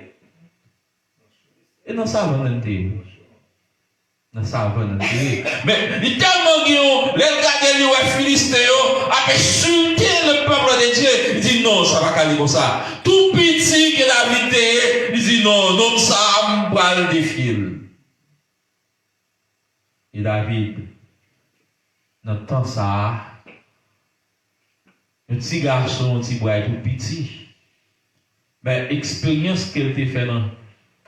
Et dans ça, on était. Dans ça, on était. Mais il tellement guillon, les gars de l'Ouest Philistéo a insulté le peuple de Dieu. Il dit non, ça va caler comme ça. Tout petit que David était, il dit non, non, ça va le défier. Et David, dans le temps ça, un petit garçon, un petit bois tout petit, mais l'expérience qu'elle t'a fait dans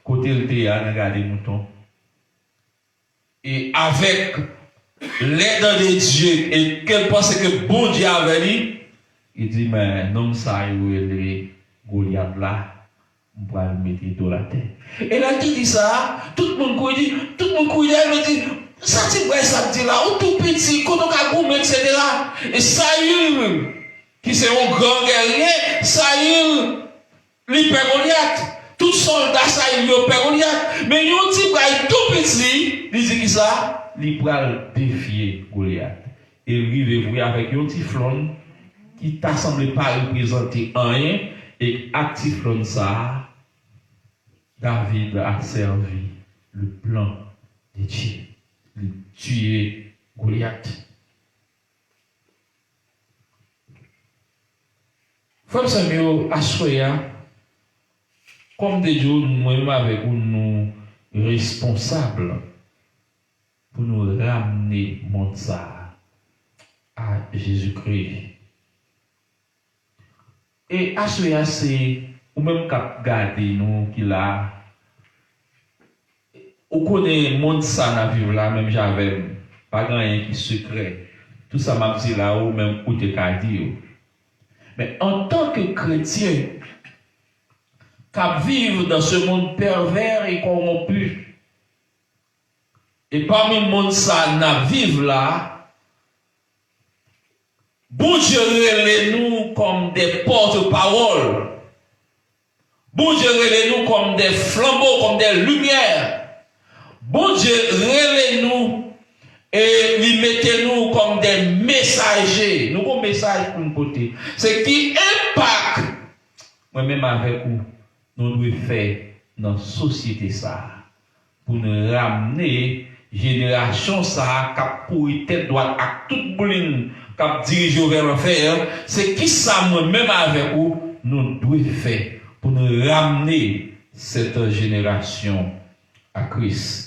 côté le théâtre, regarder moutons. Et avec l'aide de Dieu, et qu'elle pense que bon Dieu avait dit, il dit, mais non, ça, il est Goliath là, on va le mettre dans la tête. Et là, qui dit ça, tout le monde dit, il dit, ça, tu vois, ça dit là, ou tout petit, quand on a goûté, etc. Et Saül, qui c'est un grand guerrier, Saül, il perd Goliath. Tout soldat, ça, il perd Goliath. Mais il y a un petit tout petit, il dit qui ça? Il peut défier Goliath. Et lui, il va avec un petit flon qui t'a semblé pas représenter rien. Et actif flon ça, David a servi le plan de Dieu. Il tuer Goliath. Frère Samuel, Assoya, comme des jours, nous-mêmes avec nous responsables pour nous ramener mon ça à Jésus-Christ. Et Assoya, c'est ou même qu'à garder nous qui là. On connaît le monde ça dans vivre là, même j'avais pas rien qui secret. Tout ça m'a dit là ou même où te qu'a dit. Mais en tant que chrétien, qu'à vivre dans ce monde pervers et corrompu, et parmi le monde ça n'a vivre là, bon Dieu relève nous comme des porte-paroles. Bon Dieu relève nous comme des flambeaux, comme des lumières. Bon Dieu, relève-nous et lui mettez-nous comme des messagers. Nous avons un message pour nous porter. C'est qui impacte, moi-même avec vous, nous devons faire dans la société ça, pour nous ramener génération ça, qui pour tête droite à toute boline, qui dirige vers l'enfer. C'est qui ça, moi-même avec vous, nous devons faire pour nous ramener cette génération à Christ.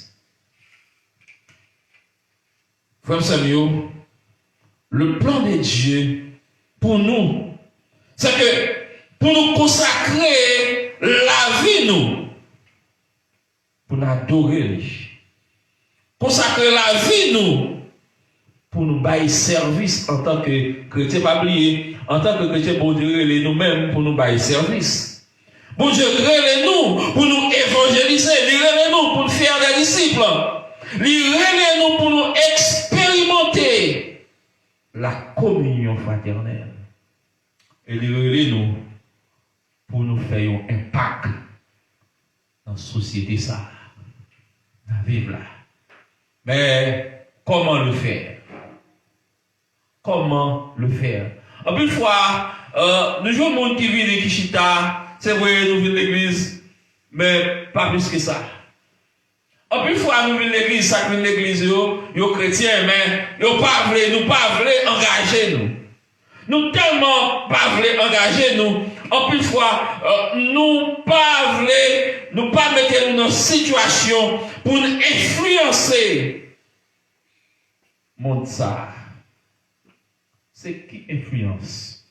Frère Samuel, le plan de Dieu pour nous, c'est que pour nous consacrer la vie, nous, pour nous adorer, consacrer la vie, nous, pour nous bailler service en tant que chrétien, pas oublier, en tant que chrétien, bon Dieu, nous-mêmes, pour nous bailler service. Bon Dieu, nous pour nous évangéliser, nous pour nous faire des disciples. Nous pour nous expérimenter la communion fraternelle. Et nous pour nous faire un impact dans la société ça, dans la vie là. Mais comment le faire? Comment le faire? En plus fois, nous jouons monde qui vit de Kishita, c'est vrai, nous venons de l'église, mais pas plus que ça. En plus fois, nous venons de l'église, ça vient de l'église, yo chrétiens, mais yo pas voulu, nous pas voulu engager nous. Nous tellement pas voulu engager nous, en plus fois, nous pas mettre dans une situation pour influencer monde ça. C'est qui influence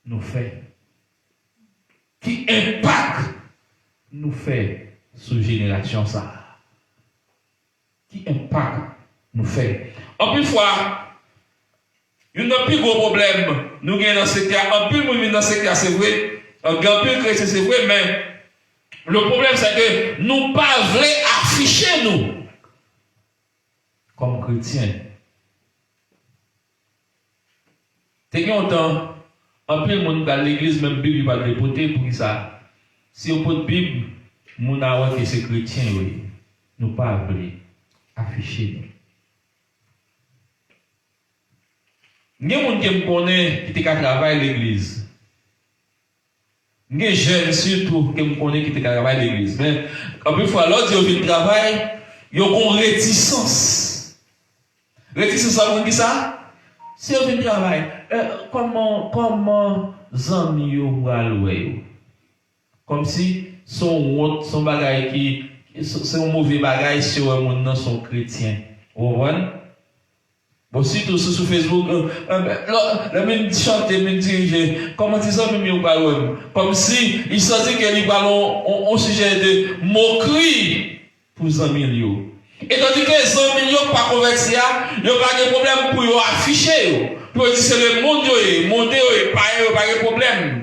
nous fait, qui impacte nous fait sous génération ça, qui impacte nous fait. En plus fois, il y a un plus gros problème, nous avons dans ce cas, un peu de dans ce cas, c'est vrai, un grand peu chrétien, c'est vrai, mais le problème, c'est que nous ne pas voulons afficher nous comme chrétiens. C'est longtemps, un peu de monde dans l'église, même Bible, va dépoter pour ça. Si on peut de Bible, nous avons que c'est chrétien, oui. Nous ne pas voulons afficher nous. Il y a des gens qui me connaissent qui travaillent à l'église. Il y a des jeunes surtout qui me connaissent qui travaillent à l'église. Mais quand une fois l'autre, ils ont travail, ils ont une réticence. Réticence, ça veut dire ça? Si ils ont travail, comment amis vont allouer? Comme si son bagage qui c'est un mauvais bagage si on monde sont chrétiens. Vous voyez? Bon, surtout sur Facebook, la même chante, même dirige, comment ils ont mis au ballon? Comme si ils sentaient que les ballons ont un sujet de moquerie pour les amis. Et tandis que les amis n'ont pas conversé, ils n'ont pas de problème pour afficher. Pour dire c'est le monde, le monde n'est pas de problème.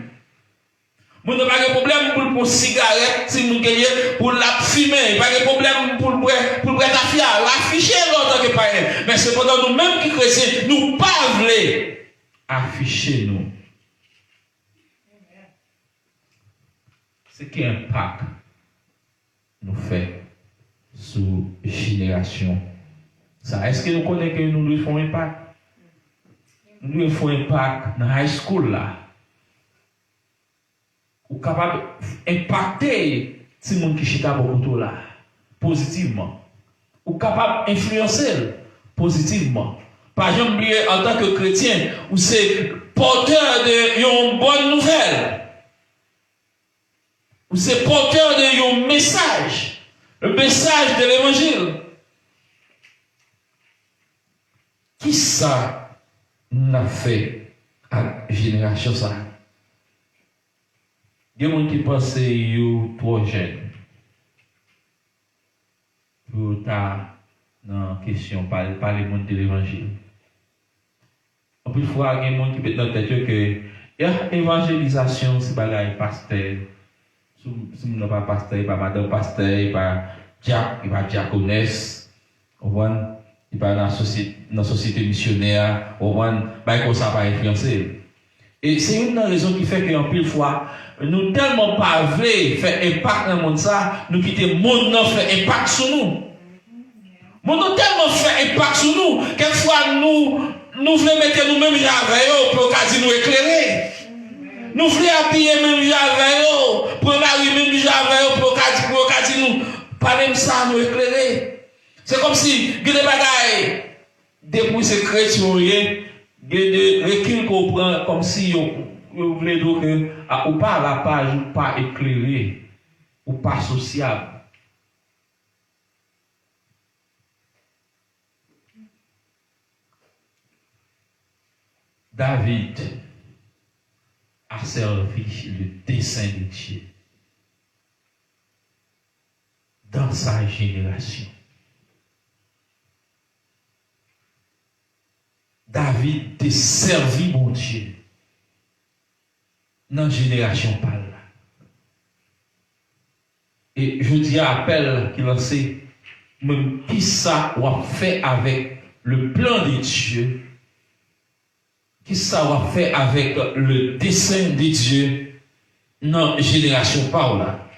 Vous n'avez pas de problème pour une cigarette, si vous gagnez, pour la fumer. Pas de problème pour prêter la fière, l'afficher l'autre que pas. Mais cependant, nous-mêmes qui chrétiens, nous pas voulons afficher nous. Ce qui impacte nous fait sous génération. Ça, est-ce que nous connaissons que nous devons faire impact? Nous devons faire impact dans la high school là. Ou capable d'impacter ces gens qui chita beaucoup là positivement, ou capable d'influencer positivement. Par exemple, en tant que chrétien, ou c'est porteur d'une bonne nouvelle, ou c'est porteur d'un message, le message de l'évangile. Qui ça n'a fait à la génération ça? Il y a des gens qui pensent qu'ils sont trop jeunes pour estar dans la question par le monde de l'évangile. En plus, il y a des gens qui mettent dans la tête que l'évangélisation, c'est pas un pasteur. Si vous n'avez pas pasteur, il n'y a pas madame pasteur, il n'y a pas diacre, il n'y a pas diaconesse. Il n'y a pas dans la société missionnaire, il n'y a pas ça influencer. Et c'est une raison qui fait qu'en pile fois, nous tellement pas voulons faire impact dans le monde ça, nous quittons le monde non fait impact sur nous. Nous tellement fait impact sur nous, quelquefois nous voulons mettre nous-mêmes avec eux pour nous éclairer. Nous voulons habiller même avec eux, pour nous même avec eux pour nous pas même ça nous éclairer. C'est comme si des bagailles depuis ces chrétiens des recul qu'on prend comme si vous voulez dire que ou pas à la page, ou pas éclairé, ou pas sociable. David a servi le dessein de Dieu dans sa génération. David a servi mon Dieu dans la génération par là. Et je dis à appel qui lance même qui ça va faire avec le plan de Dieu, qui ça va faire avec le dessein de Dieu dans la génération par là.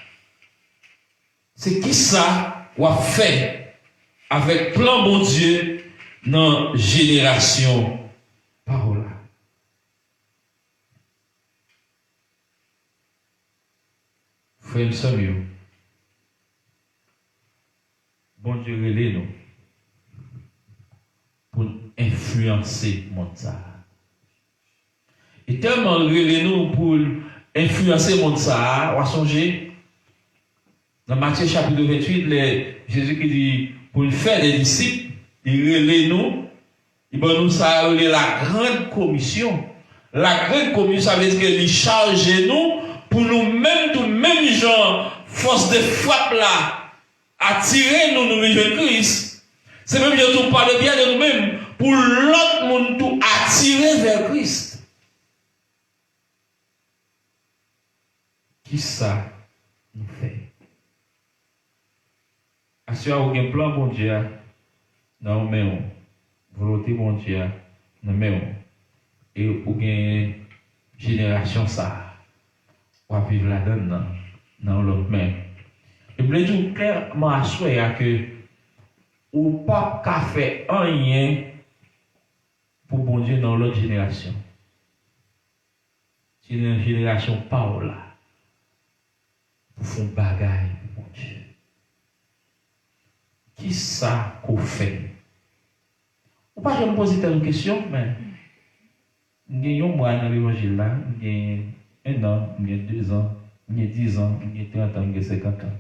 C'est qui ça va faire avec le plan bon Dieu dans la génération par là. Frère Samuel, bon Dieu relève nous pour influencer le monde. Et tellement relève nous pour influencer le monde ça, on va songer. Dans Matthieu chapitre 28, Jésus qui dit, pour faire des disciples, il relève nous, il va nous ça la grande commission. La grande commission, ça veut dire qu'il charge nous pour nous-mêmes, tout même genre, force de frappe là, attirer nous, nous rejoindre Christ. C'est même dire tout parler bien de nous-mêmes, pour l'autre monde tout attirer vers Christ. Qui ça nous fait? Assurez vous un plan bon Dieu, dans nous volonté bon Dieu, dans nous et ou une génération ça, on va vivre là-dedans, dans l'autre main. Et je veux dire clairement assurer que ou pas qu'à faire rien pour bon Dieu dans l'autre génération. C'est une génération pas là pour faire bagaille pour bon Dieu. Qui ça qu'on fait? Ou pas je me poser une question, mais il y a un mois dans l'évangile là, il y a 1 an, il y a 2 ans, il y a 10 ans, il y a 30 ans, il y a 50 ans.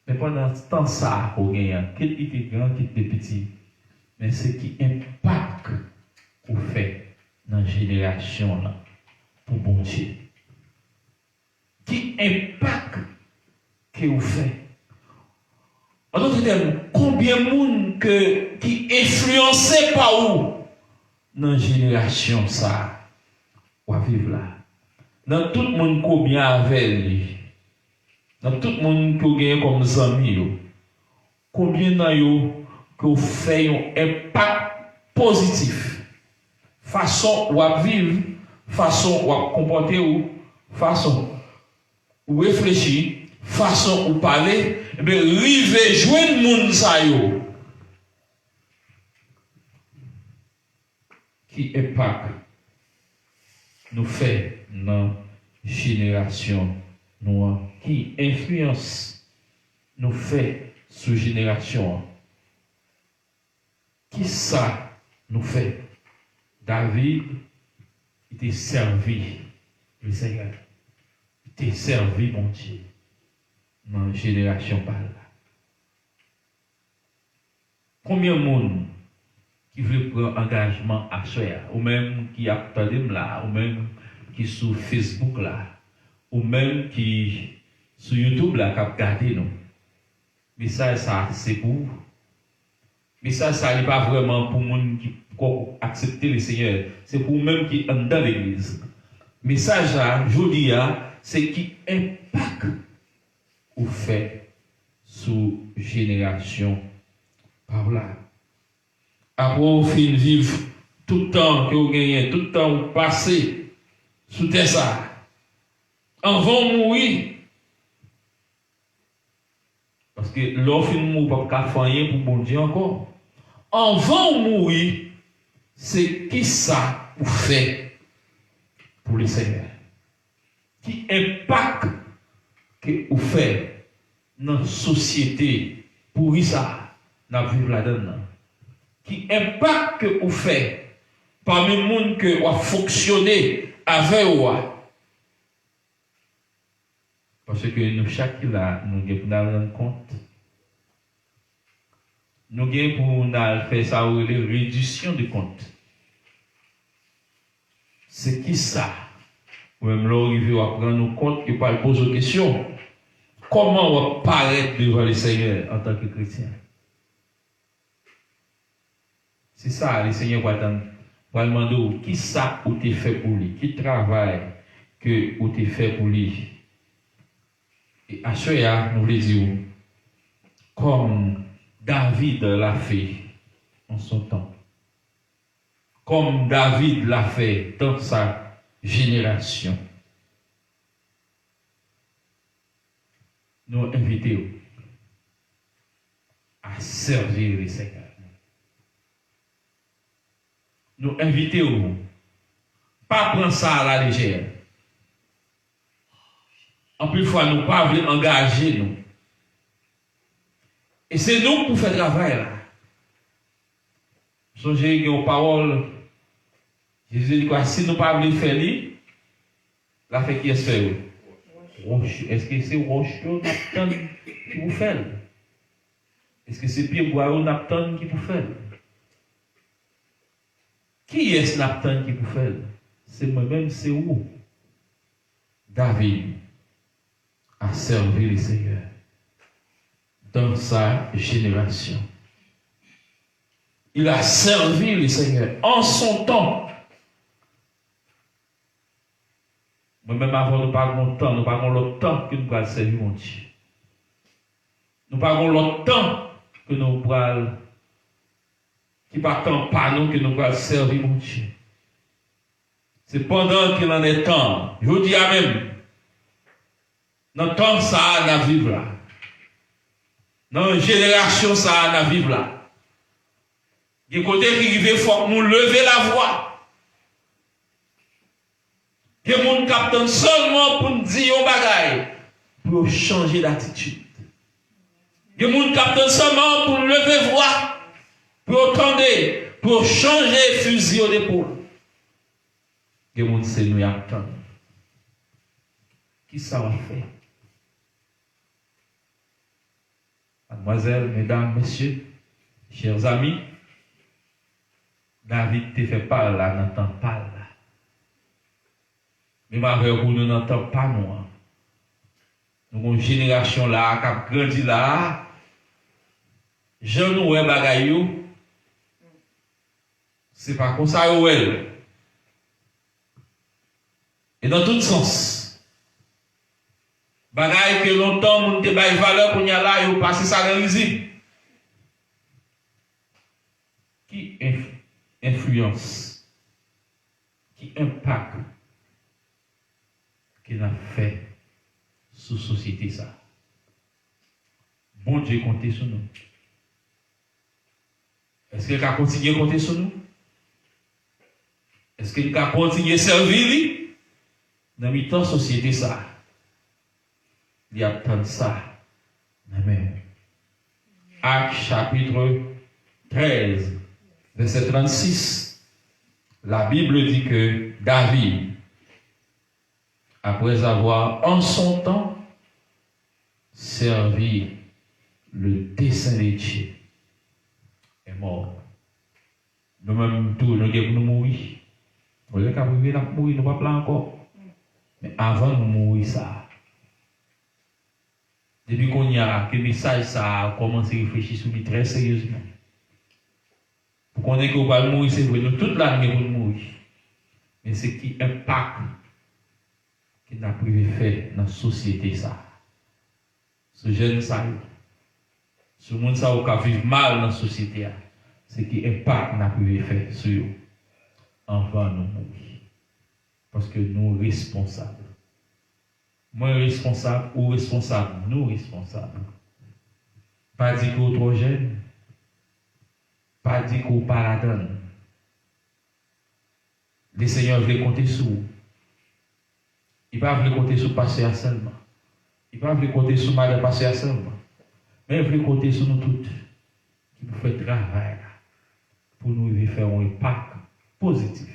Mais pendant ce temps, ça, on gagne, qui était grand, qui était petit, mais ce qui impacte qu'on fait dans la génération là, pour bon Dieu. Qui impacte qu'on fait. En d'autres termes, combien de monde qui influencé par où dans la génération ça, on va vivre là. Dans tout le monde combien avec lui. Dans tout le monde qui gagne comme amis, combien dans yo que fait un impact positif, façon ou vivre, façon ou comporter ou façon ou réfléchir, façon ou parler, et bien river joindre moun sa yo qui impact nous fait dans génération noire, qui influence nous fait sous génération. Qui ça nous fait? David était servi le Seigneur. Il était servi mon Dieu dans la génération par là. Combien de monde qui veut prendre engagement à soi, ou même qui a là, ou même qui sur Facebook là, ou même qui sur YouTube là, qui a regardé nous. Mais ça c'est pour. Mais ça n'est pas vraiment pour les gens qui acceptent le Seigneur. C'est pour même qui sont dans l'église. Mais ça, je dis, c'est qui impacte ou fait sous génération par là. Après, au fin vivre tout le temps que vous gagnez, tout le temps que vous passez sous terre ça. Avant de mourir. Parce que l'offre de mourir, pas faire rien pour bon Dieu encore. Avant de mourir, c'est qui ça vous fait pour le Seigneur? Qui impact que vous faites dans la société pour ça, dans la vie là-dedans? Qui impact que vous faites parmi les gens que vous fonctionnez avec vous? Parce que nous, chaque là, nous devons rendre compte. Nous devons faire ça, la réduction de compte. C'est qui ça? Même là, on va prendre compte et pas poser une question. Comment on va paraître devant le Seigneur en tant que chrétien? C'est ça, le Seigneur va demander qui ça ou t'es fait pour lui, qui travail que ou t'es fait pour lui. Et à ce moment, nous voulons dire, comme David l'a fait en son temps, comme David l'a fait dans sa génération, nous invitons à servir le Seigneur. Nous invitons pas prendre ça à la légère. En plus, fois, nous pas voulons engager nous. Et c'est nous pour faire travail là. Songez qu'il y a une parole. Jésus dit quoi? Si nous pas voulons faire lui, La fait qui est-ce fait? Roche. Est-ce que c'est roche Napton qui vous fait? Est-ce que c'est pied bois Napton qui vous fait? Qui est ce Napton qui vous fait? C'est moi-même, c'est où? David a servi le Seigneur dans sa génération. Il a servi le Seigneur en son temps. Moi-même, avant, nous parlons temps, nous parlons l'autre temps que nous allons servir mon Dieu. Nous parlons l'autre temps que nous allons, qui partant par nous, que nous allons servir mon Dieu. C'est pendant qu'il en est temps, je dis à même, dans le temps ça a vivre là. Dans une génération ça a vivre là. Du côté qui il faut nous lever la voix. Que nous captons seulement pour nous dire un bagaille, pour changer d'attitude. Que nous captons seulement pour lever voix, pour tendre, pour changer fusil au d'épaule. Que nous c'est nous attendre. Qui ça va faire? Mademoiselles, mesdames, messieurs, chers amis, David te fait pas là, n'entend pas là. Mais malgré vous, nous n'entendons pas nous. Nous avons une génération là, qui a grandi là. Je nous ai bagayou. C'est pas comme ça, ouais. Et dans tout sens. Bagay que longtemps, nous te bail valeur pour y aller, et passer ça dans l'usine. Qui influence, qui impacte, qu'il a fait sous la société ça. Bon Dieu compte sur nous. Est-ce qu'il a continué à compter sur nous? Est-ce qu'il a continué à servir dans la société ça? Il y a tant de ça. Amen. Actes chapitre 13, verset 36. La Bible dit que David, après avoir en son temps servi le dessein de Dieu, est mort. Nous-mêmes, tous, nous devons mourir. Nous devons mourir, nous ne pouvons pas encore. Mais avant de mourir, ça. Depuis qu'on y a, que le message, ça a commencé à réfléchir sur lui très sérieusement. Pour qu'on ait qu'on va mourir, c'est vrai, nous, toute l'année, nous mourir. Mais c'est qui impacte qu'il n'a plus fait dans la société, ça. Ce jeune, ça, ce monde, ça, qui vit mal dans la société, c'est qui impacte n'a plus fait sur eux. Avant nous mourir. Parce que nous responsables. Moi responsable ou responsable, nous responsables. Pas dit qu'on est trop jeune, pas dit qu'on pas la donne. Le Seigneur veut compter sur vous. Il ne va pas compter sur le pasteur seulement. Il ne va pas compter sur madame pasteur seulement. Mais il veut compter sur nous toutes. Qui nous fait travail pour nous faire un impact positif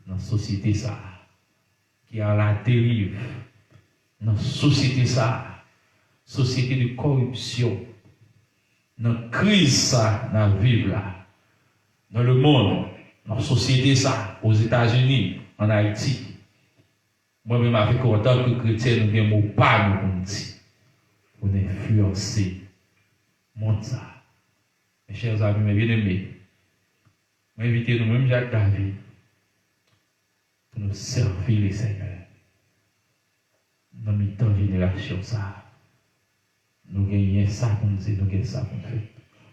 dans la société ça, qui a la dérive. Dans la société ça, société de corruption, dans la crise ça, dans la vie là, dans le monde, dans la société ça, aux États-Unis, en Haïti. Moi-même, avec autant que chrétien, nous avons pas nous dire, pour influencer le monde ça. Mes chers amis, mes bien-aimés, m'invitez nous-mêmes, Jacques David, pour nous servir les Seigneurs. Dans le temps de génération, ça, nous gagnons ça pour nous dire, nous gagnons ça pour nous faire.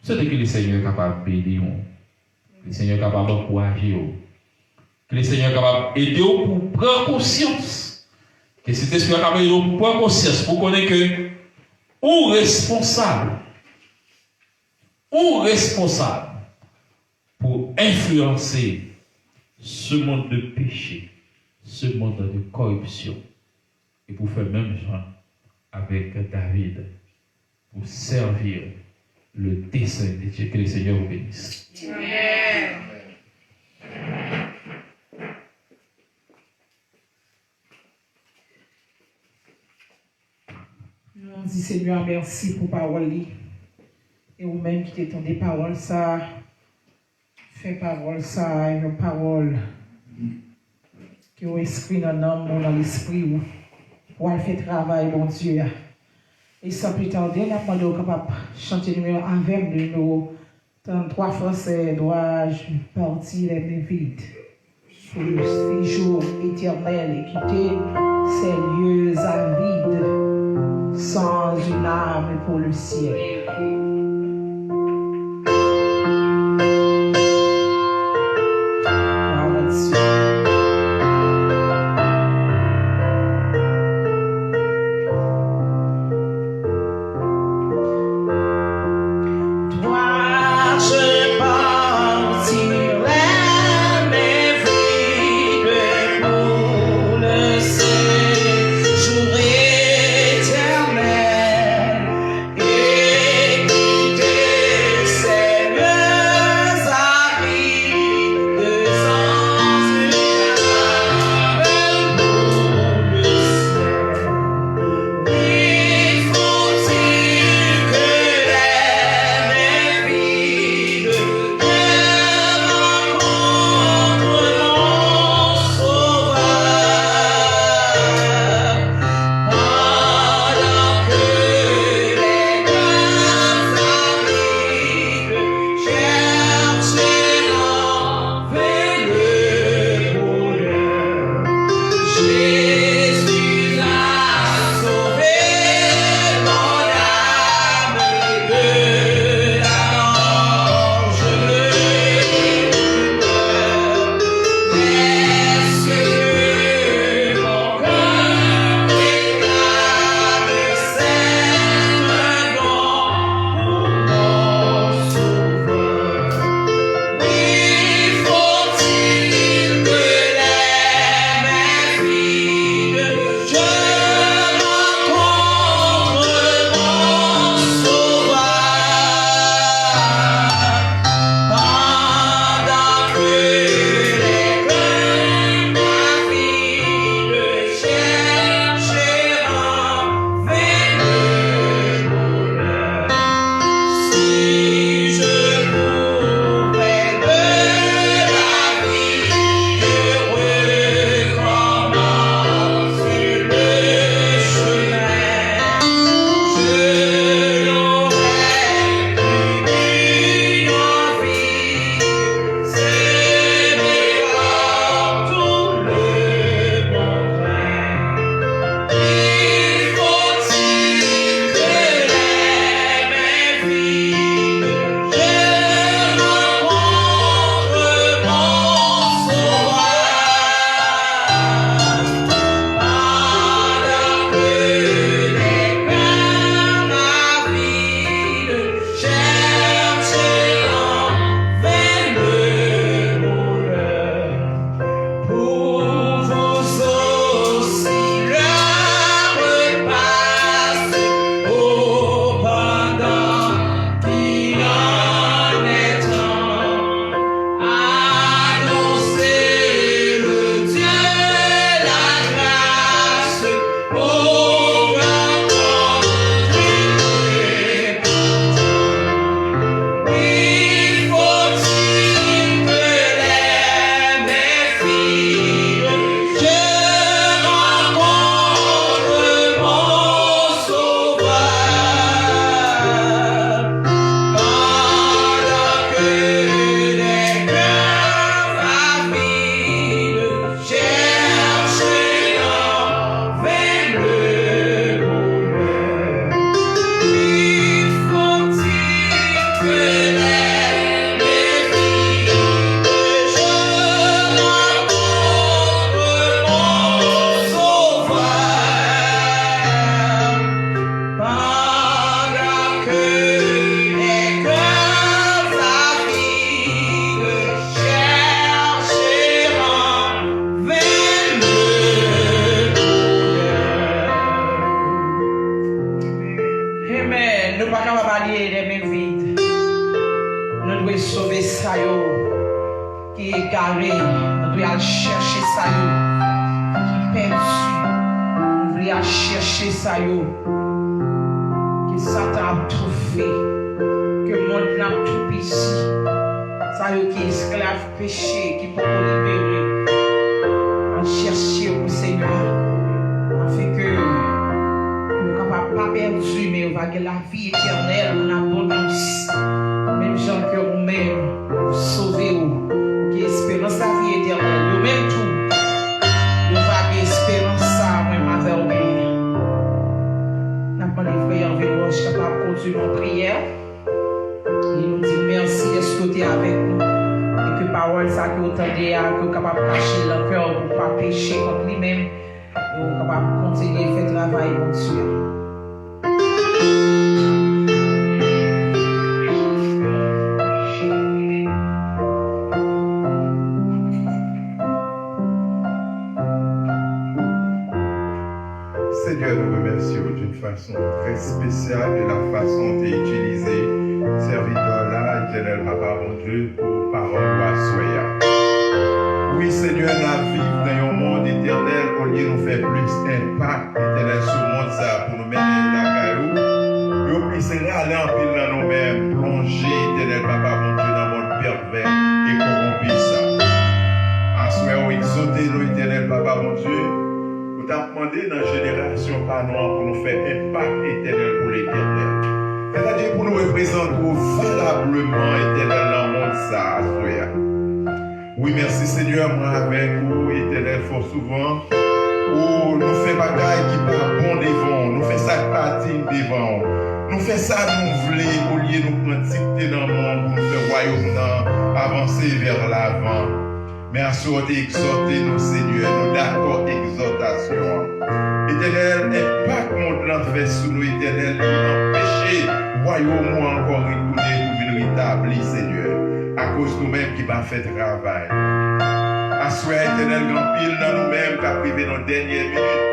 C'est que le Seigneur est capable d'aider, que le Seigneur est capable d'encourager, que le Seigneur est capable d'aider pour prendre conscience, que cet esprit est capable d'aider pour prendre conscience, pour connaître que, ou responsable pour influencer ce monde de péché, ce monde de corruption. Et pour faire même genre avec David, pour servir le dessein de Dieu. Que le Seigneur vous bénisse. Amen. dit Seigneur, merci pour parole. Et vous-même qui t'étendez parole, ça, fait parole, ça, une parole qui est esprit dans l'âme, dans l'esprit, pour aller faire travail, mon Dieu. Et sans plus tarder, nous sommes capables de chanter numéro 1, numéro 33 français, dois-je partir les vides sur le séjour éternel et quitter ces lieux avides sans une âme pour le ciel. qui est égaré, nous devons aller chercher ça, qui est perdu, nous devons aller chercher ça. que Satan a tout fait, que le monde n'a tout péché. Ça y est, qui est esclave péché, qui peut nous libérer. On cherche au Seigneur, afin que nous ne soyons pas perdus, mais on va avoir la vie éternelle en abondance. Même gens que vous-même, sauvez-vous, qui espérance la vie éternelle. Vous-même tout, vous avez espérance ça, même avec vous. Nous avons des frères environ, je suis capable de continuer en prière. Et nous disons merci de ce côté avec nous. Et que parole ça que vous entendez, que vous êtes capable de cacher le cœur pour ne pas pécher contre lui-même. Et vous êtes capable de continuer à faire travail pour Dieu. Seigneur, nous remercions d'une façon très spéciale de la façon dont tu as utilisé serviteur-là, éternel Papa, mon Dieu, pour parole à soya. Oui, Seigneur, la vie dans un monde éternel, au lieu de nous faire plus d'impact éternel sur le monde, ça, pour nous mettre dans la caillou, nous puissions aller en pile dans nous-mêmes, plonger, éternel Papa, mon Dieu, dans le monde pervers et corrompu ça. En soya, exauter nous, éternel Papa, mon Dieu, nous t'avons demandé dans la génération par nous pour nous faire impact éternel pour l'éternel. C'est-à-dire pour nous représenter valablement éternel dans le monde ça, soya. Oui, merci Seigneur, moi avec vous, éternel, fort souvent, où nous faisons bagaille qui pas bon devant, nous faisons ça partie devant, nous faisons ça nous voulons, au lieu de nous prendre dictée dans le monde, pour nous faire royaume avancer vers l'avant. Mais à ce moment exhorter nous, Seigneur, nous d'accord exhortation. Éternel, impact mon plan fait sous nous, éternel, empêcher royaume encore retourner pour venir rétablir, Seigneur. À cause de nous-mêmes qui va faire travail. Assoir éternel, grand pile dans nous-mêmes qui a privé dans les dernières minutes.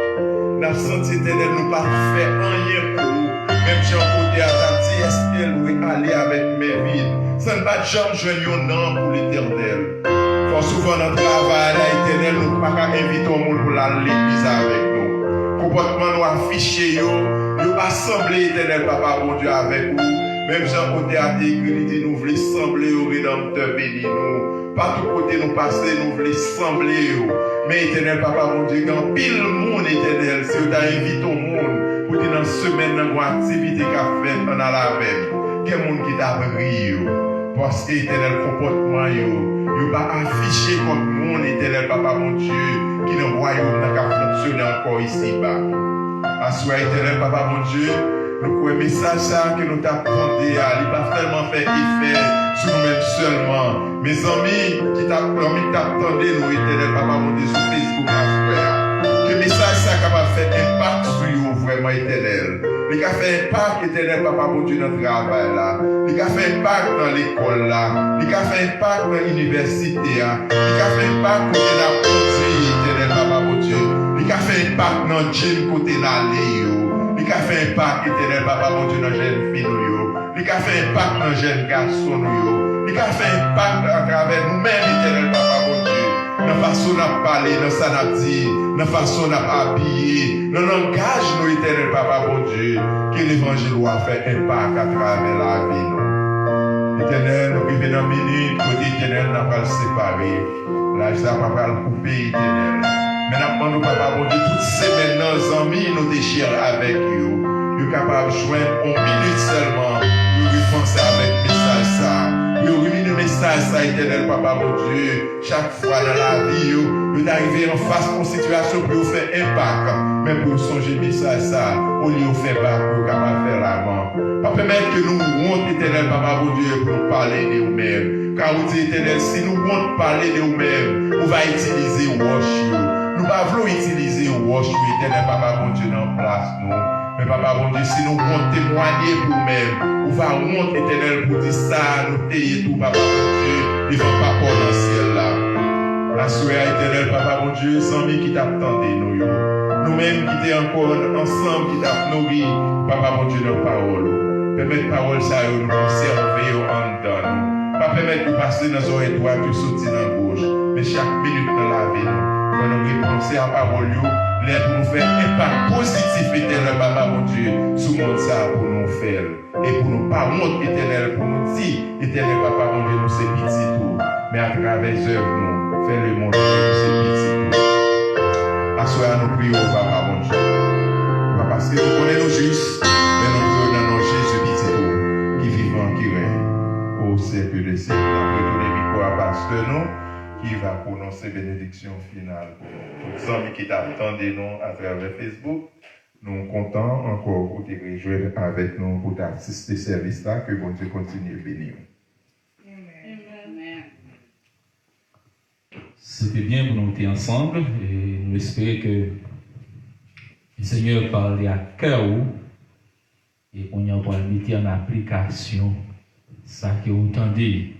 Nous avons senti éternel, nous pas faire rien pour vous. Même si on côté à ta dit, est-ce qu'elle veut aller avec mes vides? Ça ne va jamais jouer un nom pour l'éternel. Fort souvent dans le travail, là, éternel, nous ne pouvons pas inviter au monde pour aller l'église avec nous. Comportement nous affiché, nous assembler éternel, papa, bon Dieu, avec vous. Même Jean côté à l'église, nous voulons sembler au Rédempteur béni nous. Partout côté nous passer, nous voulons sembler. Mais éternel papa, mon Dieu, quand pile monde éternel, si vous avez invité au monde, pour dire dans la semaine, dans une activité qu'a fait, on a la même. Quel monde qui t'a pris, parce que éternel comportement, vous pas affiché comme monde éternel papa, mon Dieu, qui dans le royaume n'a qu'à fonctionner encore ici-bas. Assois éternel papa, mon Dieu, le message ça que nous t'apprenons, il va tellement faire effet sur nous-mêmes seulement. Mes amis qui t'attendent, nous éternel papa, mon Dieu, sur Facebook, que le message ça capable de faire impact sur vous vraiment éternel. Il a fait impact éternel papa, mon Dieu, dans le travail là. Il a fait impact dans l'école là. Il a fait impact dans l'université là. Il a fait impact côté la produit éternel papa, mon Dieu. Il a fait impact dans le gym côté l'allée. Il a fait impact éternel papa, mon Dieu, dans les jeunes filles. Il a fait impact dans les jeunes garçons. Il a fait impact à travers nous-mêmes éternel papa, mon Dieu. Dans la façon dont on parle, dans ça on dit, dans la façon dont on habillé, dans le langage nous éternel papa, mon Dieu, que l'évangile doit faire impact à travers la vie. Éternel, nous vivons dans une minute, côté éternel, nous pas le séparer. Là, ça va pas le couper, éternel. Mais nous demandons, papa, mon Dieu, toutes ces maintenant, amis, nous déchirons avec vous. Nous sommes capables de joindre une minute seulement. Nous repenser avec le message ça. Nous remis le message ça, éternel, papa, mon Dieu. Chaque fois dans la vie, nous arrivons en face de une situation pour vous faire impact. Mais pour songer le message ça, au lieu de faire pas pour capable faire l'avant. Pas permettre que nous montions, éternel, papa, mon Dieu, pour parler de nous-mêmes. Car vous dites, éternel, si nous voulons parler de nous-mêmes, on va utiliser wash you. Nous ne voulons pas utiliser wash you, éternel, papa, mon Dieu, dans la place, nous. Mais papa, mon Dieu, si nous voulons témoigner pour nous-mêmes, on va monter, éternel, pour dire ça, nous tailler tout, papa, mon Dieu, devant papa dans le ciel là. Assoyez, éternel, papa, mon Dieu, sans qui t'attendait, nous. Nous-mêmes qui t'es encore ensemble, qui t'a nourri, papa, mon Dieu, nos paroles. Permettre parole ça, nous conserver en dedans, nous. Pas permettre de passer dans nos oreilles droites, de sortir dans la gauche. Mais chaque minute dans la vie, nous. Quand nous repensons à la parole, les pour nous faire impact positif éternel, papa, mon Dieu, sous le monde ça pour nous faire. Et pour nous pas honte éternel, pour nous dire, éternel, papa, mon Dieu, nous c'est petit tout. Mais à travers œuvres, nous, faire le monde, nous c'est petit tout. Assoyons nous prions, papa, mon Dieu. Pas parce que nous connaissons nos justes, mais nous prions dans nos Jésus petit tout, qui vivant, qui règne au siècle de siècle. Nous redonnons le micro à pasteur, nous, qui va prononcer bénédiction finale pour nous. Tous les amis qui t'attendent nous à travers Facebook, nous sommes contents encore pour te rejoindre avec nous pour t'assister ce service-là, que bon Dieu continue de bénir. Amen. C'était bien pour nous être ensemble et nous espérons que le Seigneur parle à cœur et qu'on y va mettre en application ça que vous entendez.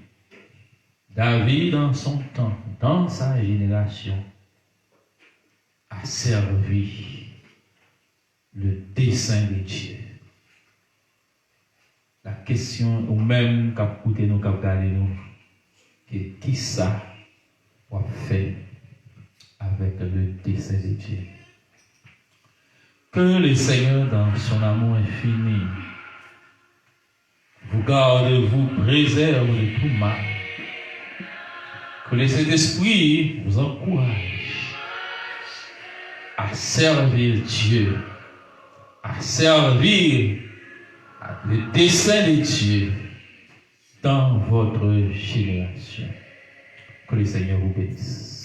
David, dans son temps, dans sa génération, a servi le dessein de Dieu. La question, ou même, quand vous écoutez nous, quand vous regardez nous, qui ça va faire avec le dessein de Dieu? Que le Seigneur, dans son amour infini, vous garde, vous préserve de tout mal. Que le Saint-Esprit vous encourage à servir Dieu, à servir le dessein de Dieu dans votre génération. Que le Seigneur vous bénisse.